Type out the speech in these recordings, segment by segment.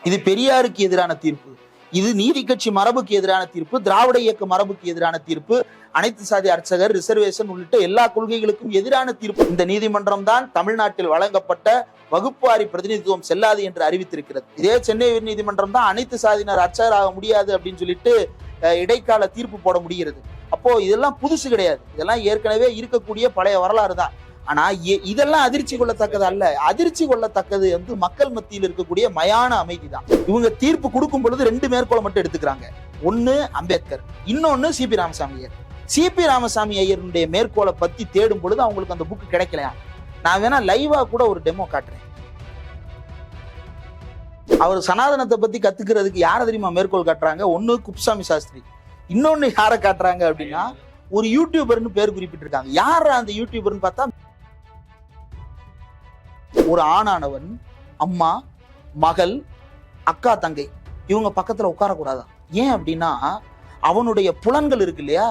இது பெரியாருக்கு எதிரான தீர்ப்பு, இது நீதி கட்சி மரபுக்கு எதிரான தீர்ப்பு, திராவிட இயக்க மரபுக்கு எதிரான தீர்ப்பு, அனைத்து சாதி அர்ச்சகர், ரிசர்வேஷன் உள்ளிட்ட எல்லா கொள்கைகளுக்கும் எதிரான தீர்ப்பு. இந்த நீதிமன்றம் தான் தமிழ்நாட்டில் வழங்கப்பட்ட வகுப்புவாரி பிரதிநிதித்துவம் செல்லாது என்று அறிவித்திருக்கிறது. இதே சென்னை உயர் நீதிமன்றம் தான் அனைத்து சாதியினர் அர்ச்சகராக முடியாது அப்படின்னு சொல்லிட்டு இடைக்கால தீர்ப்பு போட முடிகிறது. அப்போ இதெல்லாம் புதுசு கிடையாது, இதெல்லாம் ஏற்கனவே இருக்கக்கூடிய பழைய வரலாறு தான். ஆனா இதெல்லாம் அதிர்ச்சி கொள்ளத்தக்கது அல்ல. அதிர்ச்சி கொள்ளத்தக்கது வந்து மக்கள் மத்தியில் இருக்கக்கூடிய மயான அமைதி தான். இவங்க தீர்ப்பு கொடுக்கும் பொழுது 2 மேற்கோளை மட்டும் எடுத்துக்கிறாங்க. ஒன்னு அம்பேத்கர், இன்னொன்னு சிபி ராமசாமி ஐயர். சிபி ராமசாமி ஐயருடைய மேற்கோளை பத்தி தேடும் பொழுது அவங்களுக்கு அந்த புக் கிடைக்கலையா? நான் வேணா லைவா கூட ஒரு டெமோ காட்டுறேன். அவர் சனாதனத்தை பத்தி கத்துக்கிறதுக்கு யார தெரியுமா மேற்கோள் காட்டுறாங்க? ஒன்னு குப்சாமி சாஸ்திரி, இன்னொன்னு யார காட்டுறாங்க அப்படின்னா ஒரு யூடியூபர்னு பேர் குறிப்பிட்டிருக்காங்க. யார் அந்த யூடியூபர்னு பார்த்தா ஒரு ஆணானவன் அம்மா, மகள், அக்கா, தங்கை இவங்க பக்கத்துல உட்காரக்கூடாதான். ஏன் அப்படின்னா அவனுடைய புலன்கள் இருக்கு இல்லையா,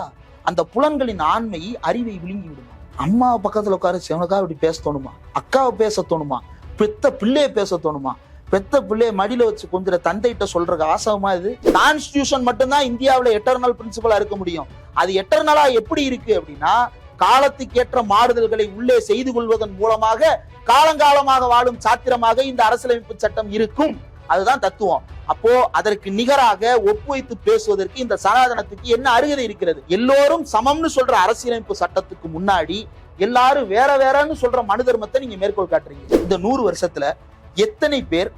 அந்த புலன்களின் ஆண்மை அறிவை விழுங்கி விடுமா. அம்மாவை பக்கத்துல உட்கார சிவனுக்கா இப்படி பேச தோணுமா? அக்காவை பேச தோணுமா? பெத்த பிள்ளைய பேச தோணுமா? பெத்த பிள்ளைய மடியில வச்சு கொஞ்சம் தந்தைகிட்ட சொல்றது ஆசவமா? இது கான்ஸ்டிடியூஷன் மட்டும்தான் இந்தியாவில எட்டர்னல் பிரின்சிபலா இருக்க முடியும். அது எட்டர்னலா எப்படி இருக்கு அப்படின்னா காலத்துக்கேற்ற மாறுதல்களை உள்ளே செய்து கொள்வதன் மூலமாக காலங்காலமாக வாழும் சாத்திரமாக இந்த அரசியலமைப்பு சட்டம் இருக்கும். அதுதான் தத்துவம். அப்போ அதற்கு நிகராக ஒப்புவைத்து பேசுவதற்கு இந்த சனாதனத்துக்கு என்ன அருகதை இருக்கிறது? எல்லோரும் சமம்னு சொல்ற அரசியலமைப்பு சட்டத்துக்கு முன்னாடி எல்லாரும் வேற வேறன்னு சொல்ற மனு தர்மத்தை நீங்க மேற்கோள் காட்டுறீங்க. இந்த 100 வருஷத்துல எத்தனை பேர்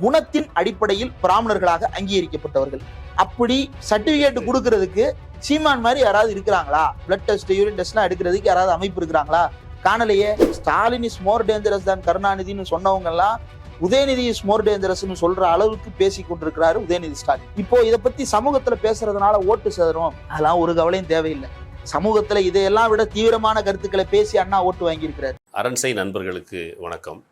குணத்தின் அடிப்படையில் பிராமணர்களாக அங்கீகரிக்கப்பட்டவர்கள்? அப்படி சர்டிபிகேட் கொடுக்கறதுக்கு சீமான் மாதிரி யாராவது இருக்கிறாங்களா? பிளட் டெஸ்ட், யூரின் டெஸ்ட்லாம் எடுக்கிறதுக்கு யாராவது அமைப்பு இருக்கிறாங்களா? காணலையே. ஸ்டாலின் இஸ் மோர் டேஞ்சரஸ் தான் கருணாநிதினு சொன்னவங்க எல்லாம் உதயநிதி இஸ் மோர் டேஞ்சரஸ்னு சொல்ற அளவுக்கு பேசி கொண்டிருக்கிறாரு உதயநிதி ஸ்டாலின். இப்போ இதை பத்தி சமூகத்துல பேசுறதுனால ஓட்டு சேதரும், அதெல்லாம் ஒரு கவலையும் தேவையில்லை. சமூகத்துல இதையெல்லாம் விட தீவிரமான கருத்துக்களை பேசி அண்ணா ஓட்டு வாங்கியிருக்கிறார். அரண்சை நண்பர்களுக்கு வணக்கம்.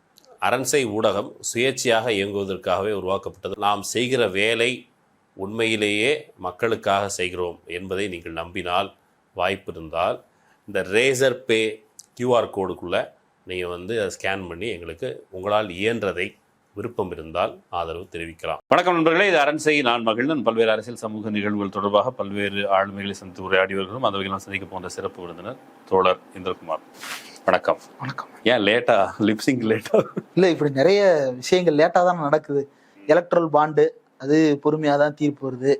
அரண்சை ஊடகம் சுயேட்சையாக இயங்குவதற்காகவே உருவாக்கப்பட்டது. நாம் செய்கிற வேலை உண்மையிலேயே மக்களுக்காக செய்கிறோம் என்பதை நீங்கள் நம்பினால், வாய்ப்பு இருந்தால் இந்த ரேசர் பே QR கோடுக்குள்ளே நீங்கள் வந்து அதை ஸ்கேன் பண்ணி எங்களுக்கு உங்களால் இயன்றதை விருப்பம் இருந்தால் ஆதரவு தெரிவிக்கலாம். வணக்கம் நண்பர்களே, இது அரண்சை, நான் மகிழ்ந்தன். பல்வேறு அரசியல் சமூக நிகழ்வுகள் தொடர்பாக பல்வேறு ஆளுமைகளை சந்தித்து உரையாடியவர்களும் அந்த வகையில் சந்திக்க போன்ற சிறப்பு விருந்தினர் தோழர் இந்திரகுமார். வணக்கம். வணக்கம். ஏன் லேட்டா லிப்சிங் லேட்டா? இல்லை, இப்படி நிறைய விஷயங்கள் லேட்டாக தான் நடக்குது. எலக்ட்ரல் பாண்டு அது பொறுமையாக தான் தீர்ப்பு வருது.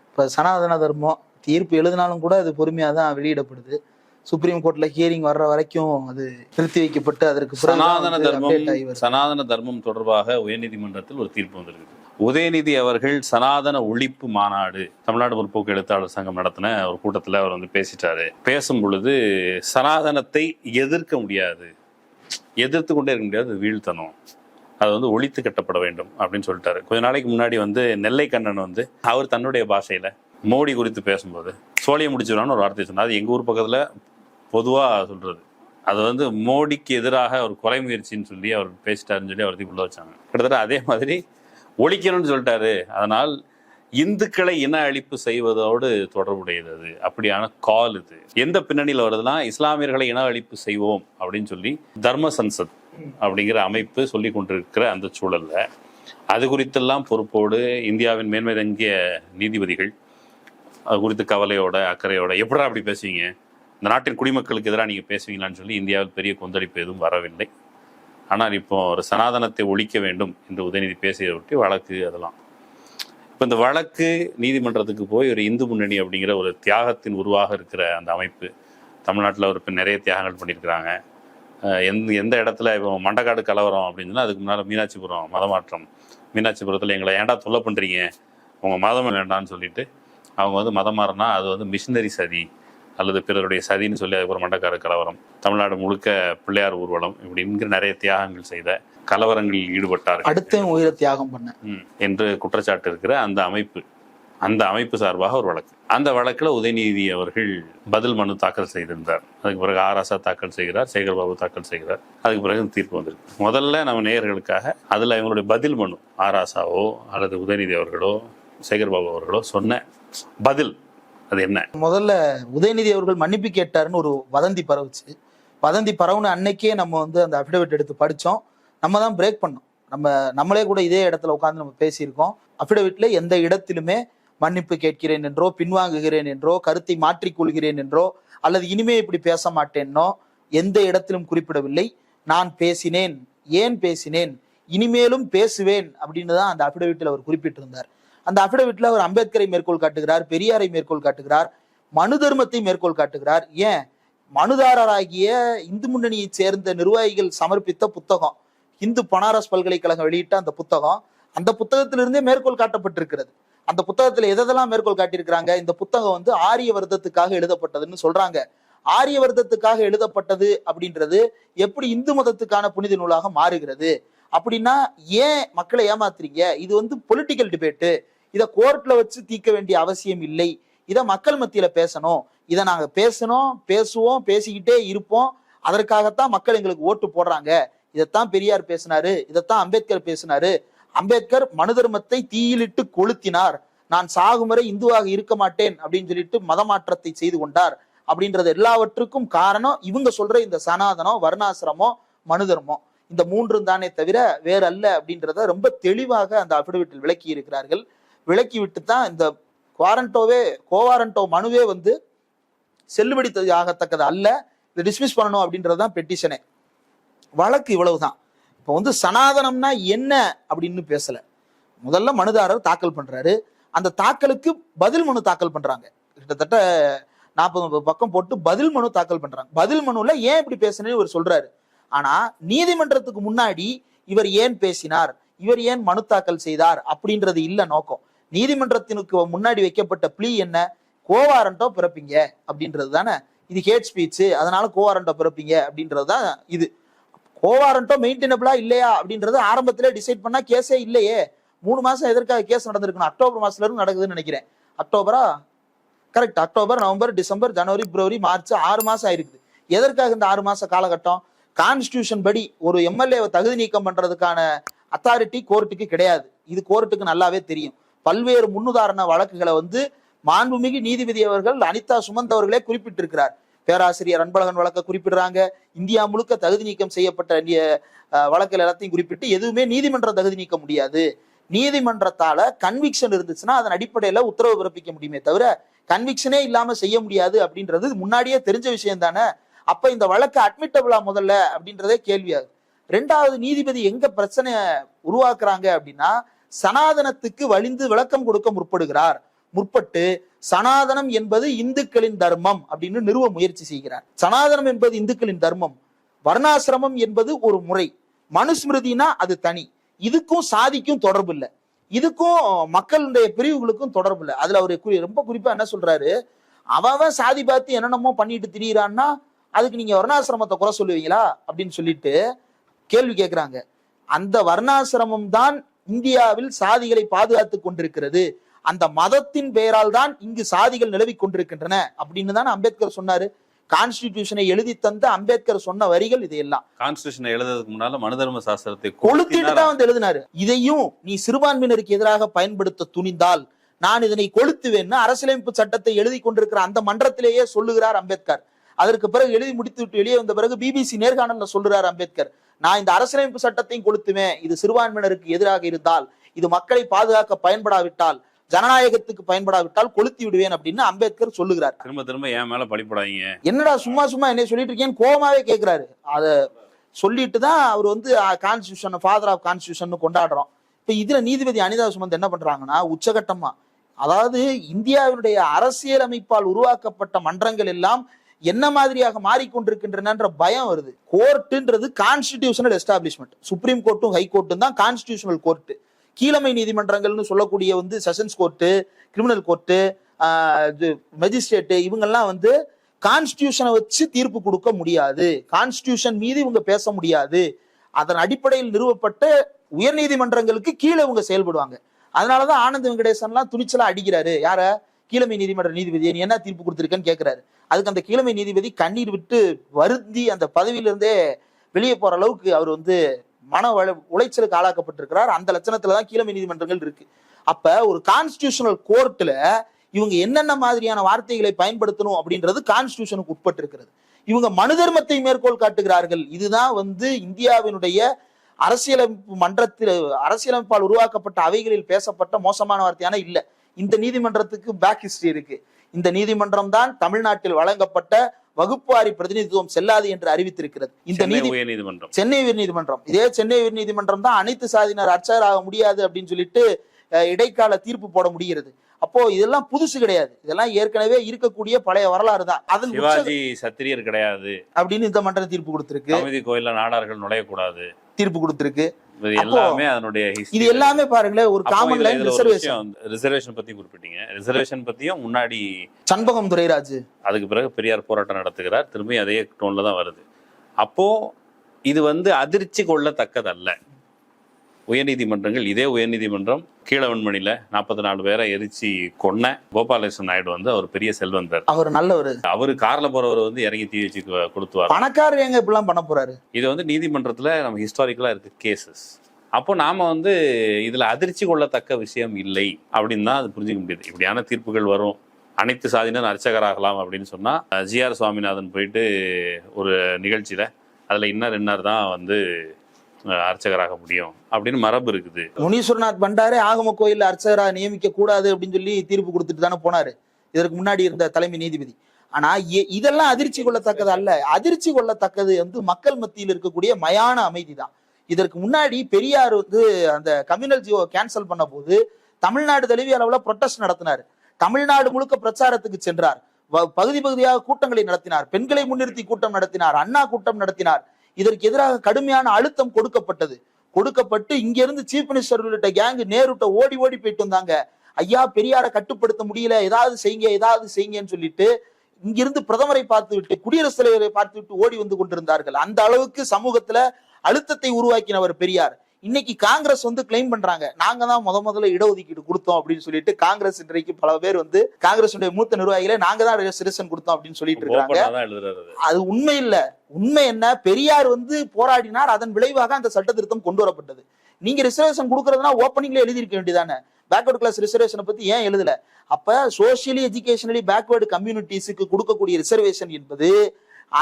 இப்போ சனாதன தர்மம் தீர்ப்பு எழுதினாலும் கூட அது பொறுமையாக தான் வெளியிடப்படுது. சுப்ரீம் கோர்ட்ல ஹியரிங் வர்ற வரைக்கும் அது நிறுத்தி வைக்கப்பட்டு அதற்கு சனாதன தர்மம் தொடர்பாக உயர்நீதிமன்றத்தில் ஒரு தீர்ப்பு வந்திருக்கு. உதயநிதி அவர்கள் சனாதன ஒழிப்பு மாநாடு தமிழ்நாடு முற்போக்கு எழுத்தாளர் சங்கம் நடத்தின ஒரு கூட்டத்தில் அவர் வந்து பேசிட்டாரு. பேசும் பொழுது சனாதனத்தை எதிர்க்க முடியாது, எதிர்த்து கொண்டே இருக்க முடியாது, வீழ்த்தணும், அது வந்து ஒழித்து கட்டப்பட வேண்டும் அப்படின்னு சொல்லிட்டாரு. கொஞ்ச நாளைக்கு முன்னாடி வந்து நெல்லை கண்ணன் வந்து அவர் தன்னுடைய பாஷையில மோடி குறித்து பேசும்போது சோழியை முடிச்சிடறான்னு ஒரு வார்த்தை சொன்னார். அது எங்கள் ஊர் பக்கத்தில் பொதுவாக சொல்றது. அது வந்து மோடிக்கு எதிராக ஒரு கொலை முயற்சின்னு சொல்லி அவர் பேசிட்டாருன்னு சொல்லி அவருக்கு உள்ள வச்சாங்க. கிட்டத்தட்ட அதே மாதிரி ஒழிக்கணும்னு சொல்லிட்டாரு. அதனால் இந்துக்களை இன அழிப்பு செய்வதோடு தொடர்புடையது. அது அப்படியான கால். இது எந்த பின்னணியில் வருதுன்னா, இஸ்லாமியர்களை இன அழிப்பு செய்வோம் அப்படின்னு சொல்லி தர்ம சன்சத் அப்படிங்கிற அமைப்பு சொல்லி கொண்டிருக்கிற அந்த சூழல்ல அது குறித்தெல்லாம் பொறுப்போடு இந்தியாவின் மேன்மை தங்கிய நீதிபதிகள் அது குறித்து கவலையோட அக்கறையோட எப்படா அப்படி பேசுவீங்க, இந்த நாட்டின் குடிமக்களுக்கு எதிராக நீங்கள் பேசுவீங்களான்னு சொல்லி இந்தியாவில் பெரிய கொந்தளிப்பு எதுவும் வரவில்லை. ஆனால் இப்போ ஒரு சனாதனத்தை ஒழிக்க வேண்டும் என்று உதயநிதி பேசியதை ஒட்டி வழக்கு அதெல்லாம். இப்போ இந்த வழக்கு நீதிமன்றத்துக்கு போய் ஒரு இந்து முன்னணி அப்படிங்கிற ஒரு தியாகத்தின் உருவாக இருக்கிற அந்த அமைப்பு தமிழ்நாட்டில் ஒரு நிறைய தியாகங்கள் பண்ணியிருக்கிறாங்க. எந்த இடத்துல இப்போ மண்டக்காடு கலவரம் அப்படின்னு சொன்னால் அதுக்கு முன்னால் மீனாட்சிபுரம் மதமாற்றம், மீனாட்சிபுரத்தில் எங்களை ஏன்டா தொல்லை பண்ணுறீங்க, உங்கள் மதம் வேண்டான்னு சொல்லிட்டு அவங்க வந்து மதம் மாறினா அது வந்து மிஷினரி சதி அல்லது பிறருடைய சதின்னு சொல்லி அதுக்கப்புறம் மண்டக்காடு கலவரம், தமிழ்நாடு முழுக்க பிள்ளையார் ஊர்வலம், இப்படிங்கிற நிறைய தியாகங்கள் செய்த கலவரங்களில் ஈடுபட்டார், அடுத்த உயிர தியாகம் பண்ண என்று குற்றச்சாட்டு இருக்கிற அந்த அமைப்பு சார்பாக ஒரு வழக்கு. அந்த வழக்கில் உதயநிதி அவர்கள் பதில் மனு தாக்கல் செய்திருந்தார். அதுக்கு பிறகு ஆராசா தாக்கல் செய்கிறார், சேகர்பாபு தாக்கல் செய்கிறார். அதுக்கு பிறகு தீர்ப்பு வந்திருக்கு. முதல்ல நம்ம நேயர்களுக்காக அதில் இவங்களுடைய பதில் மனு, ஆராசாவோ அல்லது உதயநிதி அவர்களோ சேகர்பாபு அவர்களோ சொன்ன பதில் அது என்ன? முதல்ல உதயநிதி அவர்கள் மன்னிப்பு கேட்டாருன்னு ஒரு வதந்தி பரவுச்சு. வதந்தி பரவுன அன்னைக்கே நம்ம வந்து அந்த அஃபிடவிட் எடுத்து படித்தோம். நம்ம தான் பிரேக் பண்ணோம். நம்மளே கூட இதே இடத்துல உட்கார்ந்து நம்ம பேசியிருக்கோம். அஃபிடவிட்ல எந்த இடத்திலுமே மன்னிப்பு கேட்கிறேன் என்றோ, பின்வாங்குகிறேன் என்றோ, கருத்தை மாற்றிக்கொள்கிறேன் என்றோ, அல்லது இனிமே இப்படி பேச மாட்டேன்னோ எந்த இடத்திலும் குறிப்பிடவில்லை. நான் பேசினேன், ஏன் பேசினேன், இனிமேலும் பேசுவேன் அப்படின்னு தான் அந்த அஃபிடவிட்ல அவர் குறிப்பிட்டிருந்தார். அந்த அஃபிடவிட்ல அவர் அம்பேத்கரை மேற்கோள் காட்டுகிறார், பெரியாரை மேற்கோள் காட்டுகிறார், மனு தர்மத்தை மேற்கோள் காட்டுகிறார். ஏன் மனுதாரராகிய இந்து முன்னணியை சேர்ந்த நிர்வாகிகள் சமர்ப்பித்த புத்தகம், இந்து பனாரஸ் பல்கலைக்கழகம் வெளியிட்ட அந்த புத்தகம், அந்த புத்தகத்திலிருந்தே மேற்கோள் காட்டப்பட்டிருக்கிறது. அந்த புத்தகத்துல எதெல்லாம் மேற்கோள் காட்டியிருக்கிறாங்க? இந்த புத்தகம் வந்து ஆரிய வர்த்தத்துக்காக எழுதப்பட்டதுன்னு சொல்றாங்க. ஆரிய வர்த்தத்துக்காக எழுதப்பட்டது அப்படின்றது எப்படி இந்து மதத்துக்கான புனித நூலாக மாறுகிறது? அப்படின்னா ஏன் மக்களை ஏமாத்துறீங்க? இது வந்து பொலிட்டிக்கல் டிபேட்டு, இதை கோர்ட்ல வச்சு தீர்க்க வேண்டிய அவசியம் இல்லை, இதை மக்கள் மத்தியில பேசணும், இதை நாங்க பேசுவோம், பேசிக்கிட்டே இருப்போம், அதற்காகத்தான் மக்கள் எங்களுக்கு ஓட்டு போடுறாங்க. இதைத்தான் பெரியார் பேசினாரு, இதைத்தான் அம்பேத்கர் பேசினாரு. அம்பேத்கர் மனு தர்மத்தை தீயிலிட்டு கொளுத்தினார், நான் சாகும் வரை இந்துவாக இருக்க மாட்டேன் அப்படின்னு சொல்லிட்டு மதமாற்றத்தை செய்து கொண்டார். அப்படின்றது எல்லாவற்றுக்கும் காரணம் இவங்க சொல்ற இந்த சனாதனம், வர்ணாசிரமம், மனு தர்மம், இந்த மூன்றும் தானே தவிர வேற அல்ல அப்படின்றத ரொம்ப தெளிவாக அந்த அஃபிடவிட்டில் விளக்கி இருக்கிறார்கள். விளக்கி விட்டு தான் இந்த கோவாரண்டோ மனுவே வந்து செல்லுபடி ஆகத்தக்கது அல்ல, இதை டிஸ்மிஸ் பண்ணணும் அப்படின்றதுதான் பெட்டிஷனே. வழக்கு இவ்வளவுதான். இப்போ வந்து சனாதனம்னா என்ன அப்படின்னு பேசல. முதல்ல மனுதாரர் தாக்கல் பண்றாரு, அந்த தாக்கலுக்கு பதில் மனு தாக்கல் பண்றாங்க. கிட்டத்தட்ட 40 பக்கம் போட்டு பதில் மனு தாக்கல் பண்றாங்க. பதில் மனுல ஏன் இப்படி பேசுனேன்னு இவர் சொல்றாரு. ஆனா நீதிமன்றத்துக்கு முன்னாடி இவர் ஏன் பேசினார், இவர் ஏன் மனு தாக்கல் செய்தார் அப்படின்றது இல்ல நோக்கம். நீதிமன்றத்தினுக்கு முன்னாடி வைக்கப்பட்ட பிளீ என்ன? கோவாரண்டோ பிறப்பீங்க அப்படின்றது தானே. இது ஹேட் ஸ்பீச், அதனால கோவாரண்டோ பிறப்பீங்க அப்படின்றது தான் இது. கோவாரண்டோ மெயின்டெனபிளா இல்லையா அப்படின்றது ஆரம்பத்திலே டிசைட் பண்ணா கேஸே இல்லையே. 3 மாசம் எதற்காக கேஸ் நடந்திருக்கணும்? அக்டோபர் மாசத்துல இருந்து நடக்குதுன்னு நினைக்கிறேன். அக்டோபரா? கரெக்ட். அக்டோபர், நவம்பர், டிசம்பர், ஜனவரி, பிப்ரவரி, மார்ச், 6 மாசம் ஆயிருக்குது. எதற்காக இந்த 6 மாச காலகட்டம்? கான்ஸ்டிடியூஷன் படி ஒரு எம்எல்ஏவை தகுதி நீக்கம் பண்றதுக்கான அத்தாரிட்டி கோர்ட்டுக்கு கிடையாது. இது கோர்ட்டுக்கு நல்லாவே தெரியும். பல்வேறு முன்னுதாரண வழக்குகளை வந்து மாண்புமிகு நீதிபதி அவர்கள் அனிதா சுமந்த் அவர்களே குறிப்பிட்டிருக்கிறார். பேராசிரியர் அன்பழகன் வழக்கை குறிப்பிடுறாங்க, இந்தியா முழுக்க தகுதி நீக்கம் செய்யப்பட்ட வழக்குகள் எல்லாத்தையும் குறிப்பிட்டு எதுவுமே நீதிமன்றம் தகுதி நீக்க முடியாது. நீதிமன்றத்தால கன்விக்ஷன் இருந்துச்சுன்னா அதன் அடிப்படையில உத்தரவு பிறப்பிக்க முடியுமே தவிர கன்விக்ஷனே இல்லாம செய்ய முடியாது அப்படின்றது முன்னாடியே தெரிஞ்ச விஷயம் தானே. அப்ப இந்த வழக்கு அட்மிட்டபிளா முதல்ல அப்படின்றதே கேள்வியாகுது. 2வது நீதிபதி எங்க பிரச்சனை உருவாக்குறாங்க அப்படின்னா, சனாதனத்துக்கு வலிந்து விளக்கம் கொடுக்க முற்பட்டு சனாதனம் என்பது இந்துக்களின் தர்மம் அப்படின்னு நிறுவ முயற்சி செய்கிறார். சனாதனம் என்பது இந்துக்களின் தர்மம், வர்ணாசிரமம் என்பது ஒரு முறை, மனுஸ்மிருதினா அது தனி. இதுக்கும் சாதிக்கும் தொடர்பு இல்லை, இதுக்கும் மக்களுடைய பிரிவுகளுக்கும் தொடர்பு இல்லை. அதுல அவரு ரொம்ப குறிப்பா என்ன சொல்றாரு, அவன் சாதி பார்த்து என்னென்னமோ பண்ணிட்டு திரியிறான்னா அதுக்கு நீங்க வர்ணாசிரமத்தை குறை சொல்லுவீங்களா அப்படின்னு சொல்லிட்டு கேள்வி கேட்கிறாங்க. அந்த வர்ணாசிரமம் தான் இந்தியாவில் சாதிகளை பாதுகாத்து கொண்டிருக்கிறது, அந்த மதத்தின் பெயரால் தான் இங்கு சாதிகள் நிலவி கொண்டிருக்கின்றன அப்படின்னு தான் அம்பேத்கர் சொன்னாரு. கான்ஸ்டிடியூஷனை எழுதி தந்த அம்பேத்கர் சொன்ன வரிகள் இதையெல்லாம். கான்ஸ்டிடியூஷனை எழுதுறதுக்கு முன்னால மனு தர்ம சாஸ்திரத்தை கொளுத்திட்டு தான் வந்து எழுதினாரு. இதையும் நீ சிறுபான்மையினருக்கு எதிராக பயன்படுத்த துணிந்தால் நான் இதனை கொளுத்துவேன்னு அரசியலமைப்பு சட்டத்தை எழுதி கொண்டிருக்கிற அந்த மன்றத்திலேயே சொல்லுகிறார் அம்பேத்கர். அதற்கு பிறகு எழுதி முடித்து விட்டு வெளியே வந்த பிறகு பிபிசி நேர்காணல்ல சொல்லுறார் அம்பேத்கர், நான் இந்த அரசியலமைப்பு சட்டத்தையும் கொளுத்துவேன், இது சிறுபான்மையினருக்கு எதிராக இருந்தால், இது மக்களை பாதுகாக்க பயன்படாவிட்டால், ஜனநாயகத்துக்கு பயன்படாவிட்டால் கொளுத்தி விடுவேன் அப்படின்னு அம்பேத்கர் சொல்லுகிறார். திரும்ப என் மேல பழிப்படாதீங்க, என்னடா சும்மா என்ன சொல்லிட்டு இருக்கேன்னு கோபமாவே கேட்கிறாரு. அத சொல்லிட்டு தான் அவர் வந்து கான்ஸ்டிடியூஷன், ஃபாதர் ஆஃப் கான்ஸ்டிடியூஷன் கொண்டாடுறோம். இப்ப இதுல நீதிபதி அனிதா சுமந்த் என்ன பண்றாங்கன்னா, உச்சகட்டமா, அதாவது இந்தியாவினுடைய அரசியல் அமைப்பால் உருவாக்கப்பட்ட மன்றங்கள் எல்லாம் என்ன மாதிரியாக மாறிக்கொண்டிருக்கின்றன பயம் வருது. கோர்ட்டுன்றது கான்ஸ்டிடியூஷனல் எஸ்டாப்ளிஷ்மெண்ட், சுப்ரீம் கோர்ட்டும் ஹை கோர்ட்டும் தான் கான்ஸ்டிடியூஷனல் கோர்ட்டு. கீழமை நீதிமன்றங்கள்னு சொல்லக்கூடிய வந்து sessions court, criminal court, magistrate, இவங்கெல்லாம் வந்து கான்ஸ்டிடியூஷனை வச்சு தீர்ப்பு கொடுக்க முடியாது, கான்ஸ்டிடியூஷன் மீது இவங்க பேச முடியாது. அதன் அடிப்படையில் நிறுவப்பட்ட உயர் நீதிமன்றங்களுக்கு கீழே இவங்க செயல்படுவாங்க. அதனாலதான் ஆனந்த் வெங்கடேசன்லாம் துணிச்சலா அடிக்கிறாரு. யார? கீழமை நீதிமன்ற நீதிபதியை நீ என்ன தீர்ப்பு கொடுத்திருக்கன்னு கேட்கிறாரு. அதுக்கு அந்த கீழமை நீதிபதி கண்ணீர் விட்டு வருந்தி அந்த பதவியிலிருந்தே வெளியே போற அளவுக்கு அவர் வந்து மன உளைச்சலுக்கு ஆளாக்கப்பட்டிருக்கிறார். அந்த லட்சணத்துலதான் கீழமை நீதிமன்றங்கள் இருக்கு. அப்ப ஒரு கான்ஸ்டிடியூஷனல் கோர்ட்ல இவங்க என்னென்ன மாதிரியான வார்த்தைகளை பயன்படுத்தணும் அப்படின்றது கான்ஸ்டிடியூஷனுக்கு உட்பட்டு இருக்கிறது. இவங்க மனு தர்மத்தை மேற்கோள் காட்டுகிறார்கள். இதுதான் வந்து இந்தியாவினுடைய அரசியலமைப்பால் உருவாக்கப்பட்ட அவைகளில் பேசப்பட்ட மோசமான வார்த்தையான இல்ல. இந்த நீதிமன்றத்துக்கு பேக் ஹிஸ்டரி இருக்கு. இந்த நீதிமன்றம் தான் தமிழ்நாட்டில் வழங்கப்பட்ட வகுப்புவாரி பிரதிநிதித்துவம் செல்லாது என்று அறிவித்திருக்கிறது. இந்த சென்னை உயர்நீதிமன்றம், இதே சென்னை உயர்நீதிமன்றம் தான் அனைத்து சாதியினர் அர்ச்சகராக முடியாது அப்படின்னு சொல்லிட்டு இடைக்கால தீர்ப்பு போட முடிகிறது. அப்போ இதெல்லாம் புதுசு கிடையாது, இதெல்லாம் ஏற்கனவே இருக்கக்கூடிய பழைய வரலாறு தான். அதில் சிவாஜி சத்திரியர் கிடையாது அப்படின்னு இந்த மன்றம் தீர்ப்பு கொடுத்திருக்கு. கோயில்ல நாடார்கள் நுழையக்கூடாது தீர்ப்பு கொடுத்திருக்கு. எல்லாமே அதனுடைய இது எல்லாமே பாருங்களேன் ஒரு காமன் லைன். ரிசர்வேஷன் பத்தி குறிப்பிட்டீங்க. ரிசர்வேஷன் பத்தியும் முன்னாடி சண்பகம் துரைராஜ், அதுக்கு பிறகு பெரியார் போராட்டம் நடத்துகிறார். திரும்பி அதே டோன்ல தான் வருது. அப்போ இது அதிர்ச்சி கொள்ளத்தக்கதல்ல. உயர்நீதிமன்றங்கள், இதே உயர்நீதிமன்றம் கீழவன்மணியில 44 பேரை எரிச்சு கொன்ன கோபாலகிருஷ்ணன் நாயுடு அவர் பெரிய செல்வந்தர், அவர் நல்லவர், அவரு கார்ல போறவர் இறங்கி தீ வச்சு கொடுத்துவார். பணக்காரர் எங்க இப்படிலாம் பண்ண போறாரு? இது நீதிமன்றத்துல நம்ம ஹிஸ்டாரிக்கலா இருக்கு கேசஸ். அப்போ நாம இதுல அதிர்ச்சி கொள்ளத்தக்க விஷயம் இல்லை அப்படின்னு தான் அது புரிஞ்சுக்க முடியுது. இப்படியான தீர்ப்புகள் வரும். அனைத்து சாதியினர் அர்ச்சகராகலாம் அப்படின்னு சொன்னா ஜிஆர் சுவாமிநாதன் போயிட்டு ஒரு நிகழ்ச்சியில அதுல இன்னார் தான் அர்ச்சகராக முடியும் அப்படின்னு மரபு இருக்குது. முனீஸ்வரநாத் பண்டாரே ஆகம கோயில்ல அர்ச்சகராக நியமிக்க கூடாது அப்படின்னு சொல்லி தீர்ப்பு கொடுத்துட்டு தானே போனாரு இதற்கு முன்னாடி இருந்த தலைமை நீதிபதி. ஆனா இதெல்லாம் அதிர்ச்சி கொள்ளத்தக்கது அல்ல. அதிர்ச்சி கொள்ளத்தக்கது மக்கள் மத்தியில் இருக்கக்கூடிய மயான அமைதி தான். இதற்கு முன்னாடி பெரியார் அந்த கம்யூனல் ஜியோ கேன்சல் பண்ண போது தமிழ்நாடு தழுவிய அளவுல ப்ரொட்டஸ்ட் நடத்தினார். தமிழ்நாடு முழுக்க பிரச்சாரத்துக்கு சென்றார். பகுதி பகுதியாக கூட்டங்களை நடத்தினார். பெண்களை முன்னிறுத்தி கூட்டம் நடத்தினார். அண்ணா கூட்டம் நடத்தினார். இதற்கு எதிராக கடுமையான அழுத்தம் கொடுக்கப்பட்டு இங்க இருந்து சீஃப் மினிஸ்டர் உள்ளிட்ட கேங் நேருட்ட ஓடி போயிட்டு வந்தாங்க. ஐயா பெரியாரை கட்டுப்படுத்த முடியல, ஏதாவது செய்யுங்கன்னு சொல்லிட்டு இங்கிருந்து பிரதமரை பார்த்து விட்டு குடியரசுத் தலைவரை பார்த்து விட்டு ஓடி வந்து கொண்டிருந்தார்கள். அந்த அளவுக்கு சமூகத்துல அழுத்தத்தை உருவாக்கினவர் பெரியார். இன்னைக்கு காங்கிரஸ் கிளைம் பண்றாங்க, நாங்க தான் முதல்ல இடஒதுக்கீடு கொடுத்தோம் அப்படின்னு சொல்லிட்டு. காங்கிரஸ் இன்றைக்கு பல பேர் காங்கிரஸ் மூத்த நிர்வாகிகளே நாங்க தான் ரிசர்வேஷன் கொடுத்தோம் அப்படின்னு சொல்லிட்டு இருக்காங்க. அது உண்மை இல்ல. உண்மை என்ன, பெரியார் போராடினார், அதன் விளைவாக அந்த சட்ட திருத்தம் கொண்டு வரப்பட்டது. நீங்க ரிசர்வேஷன் கொடுக்கறதுனா ஓப்பனிங்ல எழுதியிருக்க வேண்டியதானே. பேக்வர்ட் கிளாஸ் ரிசர்வேஷனை பத்தி ஏன் எழுதல? அப்ப சோசியலி எஜுகேஷனலி பேக்வர்டு கம்யூனிட்டிஸுக்கு கொடுக்கக்கூடிய ரிசர்வேஷன் என்பது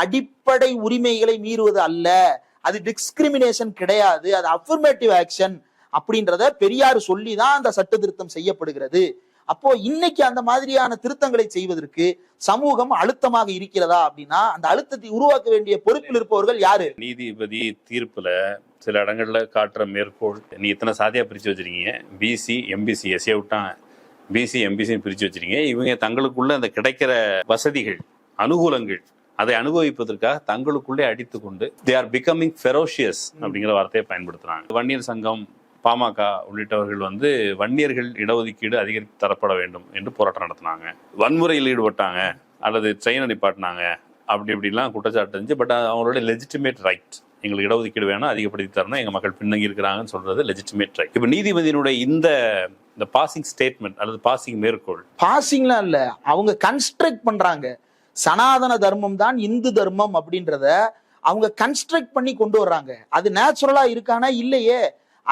அடிப்படை உரிமைகளை மீறுவது அல்ல, அது டிஸ்கிரிமினேஷன் கிடையாது, அது அஃபர்மேட்டிவ் ஆக்ஷன் அப்படின்றத பெரியார் சொல்லிதான் அந்த சட்ட திருத்தம் செய்யப்படுகிறது. அப்போ இன்னைக்கு அந்த மாதிரியான திருத்தங்களை செய்வதற்கு சமூகம் அழுத்தமாக இருக்கிறதா அப்படின்னா அந்த அழுத்தத்தை உருவாக்க வேண்டிய பொறுப்பில் இருப்பவர்கள் யாரு? நீதிபதி தீர்ப்புல சில இடங்கள்ல காட்டுற மேற்கோள், நீ இத்தனை சாதியா பிரிச்சு வச்சிருக்கீங்க, பிசி எம்பிசி எஸ்ஏ விட்டாங்க, பிசி எம்பிசி பிரிச்சு வச்சிருக்கீங்க, இவங்க தங்களுக்குள்ள அந்த கிடைக்கிற வசதிகள் அனுகூலங்கள் அதை அனுபவிப்பதற்காக தங்களுக்குள்ளே அடித்து கொண்டு தே ஆர் பிகமிங் ஃபெரோஷியஸ் அப்படிங்கிற வார்த்தையை பயன்படுத்துறாங்க. வன்னியர் சங்கம், பாமக உள்ளிட்டவர்கள் வன்னியர்கள் இடஒதுக்கீடு அதிகரித்து தரப்பட வேண்டும் என்று போராட்டம் நடத்தினாங்க. வன்முறையில் ஈடுபட்டாங்க அல்லது ட்ரெயினை நிப்பாட்டினாங்க இப்படிலாம் குற்றச்சாட்டு இருந்துச்சு. பட் அவங்களோட லெஜிட்டிமேட் ரைட், எங்களுக்கு இடஒதுக்கீடு வேணும், அதிகப்படுத்தி தரணும், எங்க மக்கள் பின்னங்கி இருக்கிறாங்கன்னு சொல்றது லெஜிட்டிமேட் ரைட். இப்ப நீதிபதியினுடைய இந்த பாசிங் ஸ்டேட்மெண்ட் அல்லது பாசிங் மேற்கோள், பாசிங்லாம் இல்ல, அவங்க கன்ஸ்ட்ரக்ட் பண்றாங்க. சனாதன தர்மம் தான் இந்து தர்மம் அப்படின்றத அவங்க கன்ஸ்ட்ரக்ட் பண்ணி கொண்டு வர்றாங்க. அது நேச்சுரலா இருக்கானா? இல்லையே.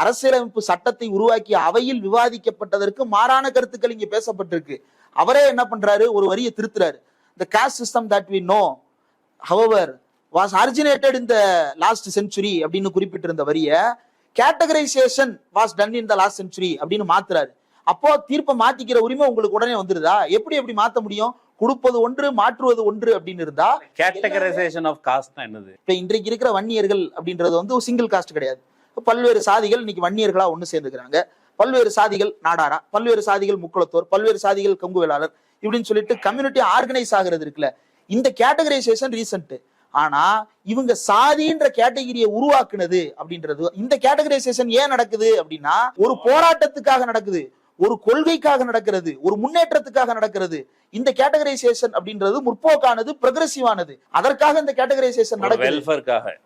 அரசியலமைப்பு சட்டத்தை உருவாக்கி அவையில் விவாதிக்கப்பட்டதற்கு மாறான கருத்துக்கள் இங்க பேசப்பட்டிருக்கு. அவரே என்ன பண்றாரு, ஒரு வரியை திருத்துறாரு. The caste system that we know, however, was originated in the last century அப்படின்னு குறிப்பிட்டிருந்த வரிய categorization was done in the last century அப்படின்னு மாத்துறாரு. அப்போ தீர்ப்பை மாத்திக்கிற உரிமை உங்களுக்கு உடனே வந்துருதா? எப்படி மாத்த முடியும்? கொடுப்பது ஒன்று, மாற்றுவது ஒன்று அப்படின்னு இருந்தா கேட்டகரைசேஷன் ஆஃப் காஸ்ட்னா என்னது? இப்ப இன்றைக்கு இருக்கிற வன்னியர்கள் அப்படின்றது ஒரு சிங்கிள் காஸ்ட் கிடையாது. பல்வேறு சாதிகள் இன்னைக்கு வன்னியர்களா ஒண்ணு சேர்ந்துக்கிறாங்க. பல்வேறு சாதிகள் நாடாரா, பல்வேறு சாதிகள் முக்குளத்தோர், பல்வேறு சாதிகள் கங்கு வேளாளர் இப்படின்னு சொல்லிட்டு கம்யூனிட்டி ஆர்கனைஸ் ஆகிறது இருக்குல்ல. இந்த கேட்டகரைசேஷன் ரீசெண்ட். ஆனா இவங்க சாதின்ற கேட்டகரியை உருவாக்குனது அப்படின்றது, இந்த கேட்டகரைசேஷன் ஏன் நடக்குது அப்படின்னா ஒரு போராட்டத்துக்காக நடக்குது, ஒரு கொள்கைக்காக நடக்கிறது, ஒரு முன்னேற்றத்துக்காக நடக்கிறது. இந்த கேட்டகரைசேஷன் அப்படின்றது முற்போக்கானது, ப்ரோக்ரெசிவானது. அதற்காக இந்த கேட்டகரைசேஷன் நடக்குது,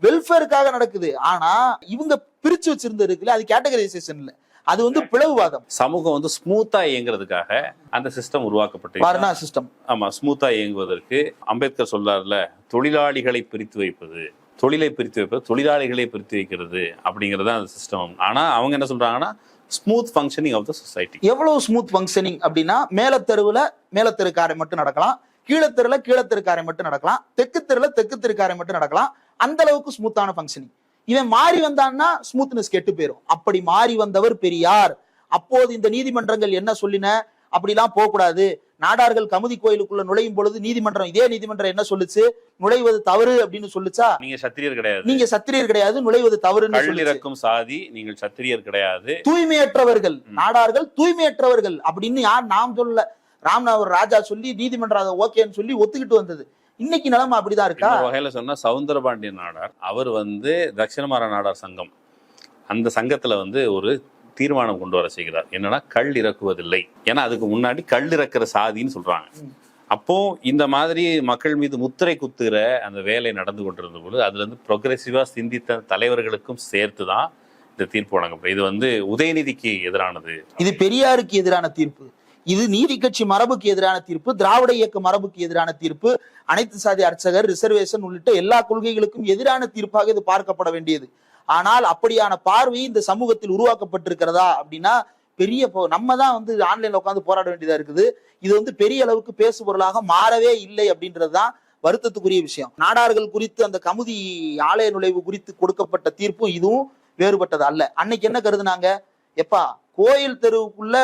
வெல்ஃபேருக்காக நடக்குது. ஆனா இவங்க பிரிச்சு வச்சிருந்தது இருக்குல்ல, அது கேட்டகரைசேஷன் இல்ல, அது பிளவுவாதம். சமூகம் ஸ்மூத்தா இயங்குறதுக்காக அந்த சிஸ்டம் உருவாக்கப்பட்டு சிஸ்டம். ஆமா, ஸ்மூத்தா இயங்குவதற்கு அம்பேத்கர் சொல்றாருல, தொழிலாளிகளை பிரித்து வைப்பது, தொழிலை பிரித்து வைப்பது, தொழிலாளிகளை பிரித்து வைக்கிறது அப்படிங்கறது அந்த சிஸ்டம். ஆனா அவங்க என்ன சொல்றாங்கன்னா smooth functioning of the society. எவ்வளவு ஸ்மூத் ஃபங்க்ஷனிங் அப்படின்னா, மேலத்தெருவுல மேலத்தெருக்காரை மட்டும் நடக்கலாம், கீழத்தெருல கீழத்தெருக்காரை மட்டும் நடக்கலாம், தெற்கு தெருல தெற்கு தெருக்காரை மட்டும் நடக்கலாம். அந்த அளவுக்கு ஸ்மூத்தான ஃபங்க்ஷனிங். இவன் மாறி வந்தான்னா ஸ்மூத்னஸ் கெட்டு போயிடும். அப்படி மாறி வந்தவர் பெரியார். அப்போது இந்த நீதிமன்றங்கள் என்ன சொல்லின, அப்படிலாம் போக கூடாது. நாடார்கள் கமுதி கோயிலுக்குள்ள நுழையும் பொழுது இதே நீதிமன்றம் என்ன சொல்லுச்சு, நுழைவது தவறு அப்படின்னு சொல்லுச்சா? நீங்க சத்திரியர் கிடையாது, நீங்க சத்திரியர் கிடையாது, நுழைவது தவறுன்னு இறக்கும் சாதி, நீங்கள் சத்திரியர் கிடையாது, தூய்மையற்றவர்கள், நாடார்கள் தூய்மையற்றவர்கள் அப்படின்னு யார் நாம் சொல்லல. ராம்நாதர் ராஜா சொல்லி நீதிமன்றம் அதை ஓகேன்னு சொல்லி ஒத்துக்கிட்டு வந்தது. இன்னைக்கு நிலைமை அப்படிதான் இருக்கா? வகையில சொன்னா சவுந்தரபாண்டியன் நாடார் அவர் தட்சிணமாரா நாடார் சங்கம், அந்த சங்கத்துல ஒரு தீர்மானம் கொண்டு வர செய்கிறார். என்னன்னா கல் இறக்குவதில்லை, ஏன்னா அதுக்கு முன்னாடி கல் இறக்குற சாதின்னு சொல்றாங்க. அப்போ இந்த மாதிரி மக்கள் மீது முத்திரை குத்துகிற அந்த வேலை நடந்து கொண்டிருந்த பொழுது அதுல ப்ரொக்ரெசிவா சிந்தித்த தலைவர்களுக்கும் சேர்த்துதான் இந்த தீர்ப்பு வழங்கப்படும். இது உதயநிதிக்கு எதிரானது, இது பெரியாருக்கு எதிரான தீர்ப்பு, இது நீதி கட்சி மரபுக்கு எதிரான தீர்ப்பு, திராவிட இயக்க மரபுக்கு எதிரான தீர்ப்பு, அனைத்து சாதி அர்ச்சகர், ரிசர்வேஷன் உள்ளிட்ட எல்லா கொள்கைகளுக்கும் எதிரான தீர்ப்பாக இது பார்க்கப்பட வேண்டியது. ஆனால் அப்படியான பார்வை இந்த சமூகத்தில் உருவாக்கப்பட்டிருக்கிறதா அப்படின்னா பெரிய நம்ம தான் ஆன்லைன்ல உட்காந்து போராட வேண்டியதா இருக்குது. இது பெரிய அளவுக்கு பேசு பொருளாக மாறவே இல்லை அப்படின்றதுதான் வருத்தத்துக்குரிய விஷயம். நாடார்கள் குறித்து அந்த கமுதி ஆலய நுழைவு குறித்து கொடுக்கப்பட்ட தீர்ப்பும் இதுவும் வேறுபட்டது அல்ல. அன்னைக்கு என்ன கருதுனாங்க, எப்பா கோயில் தெருவுக்குள்ள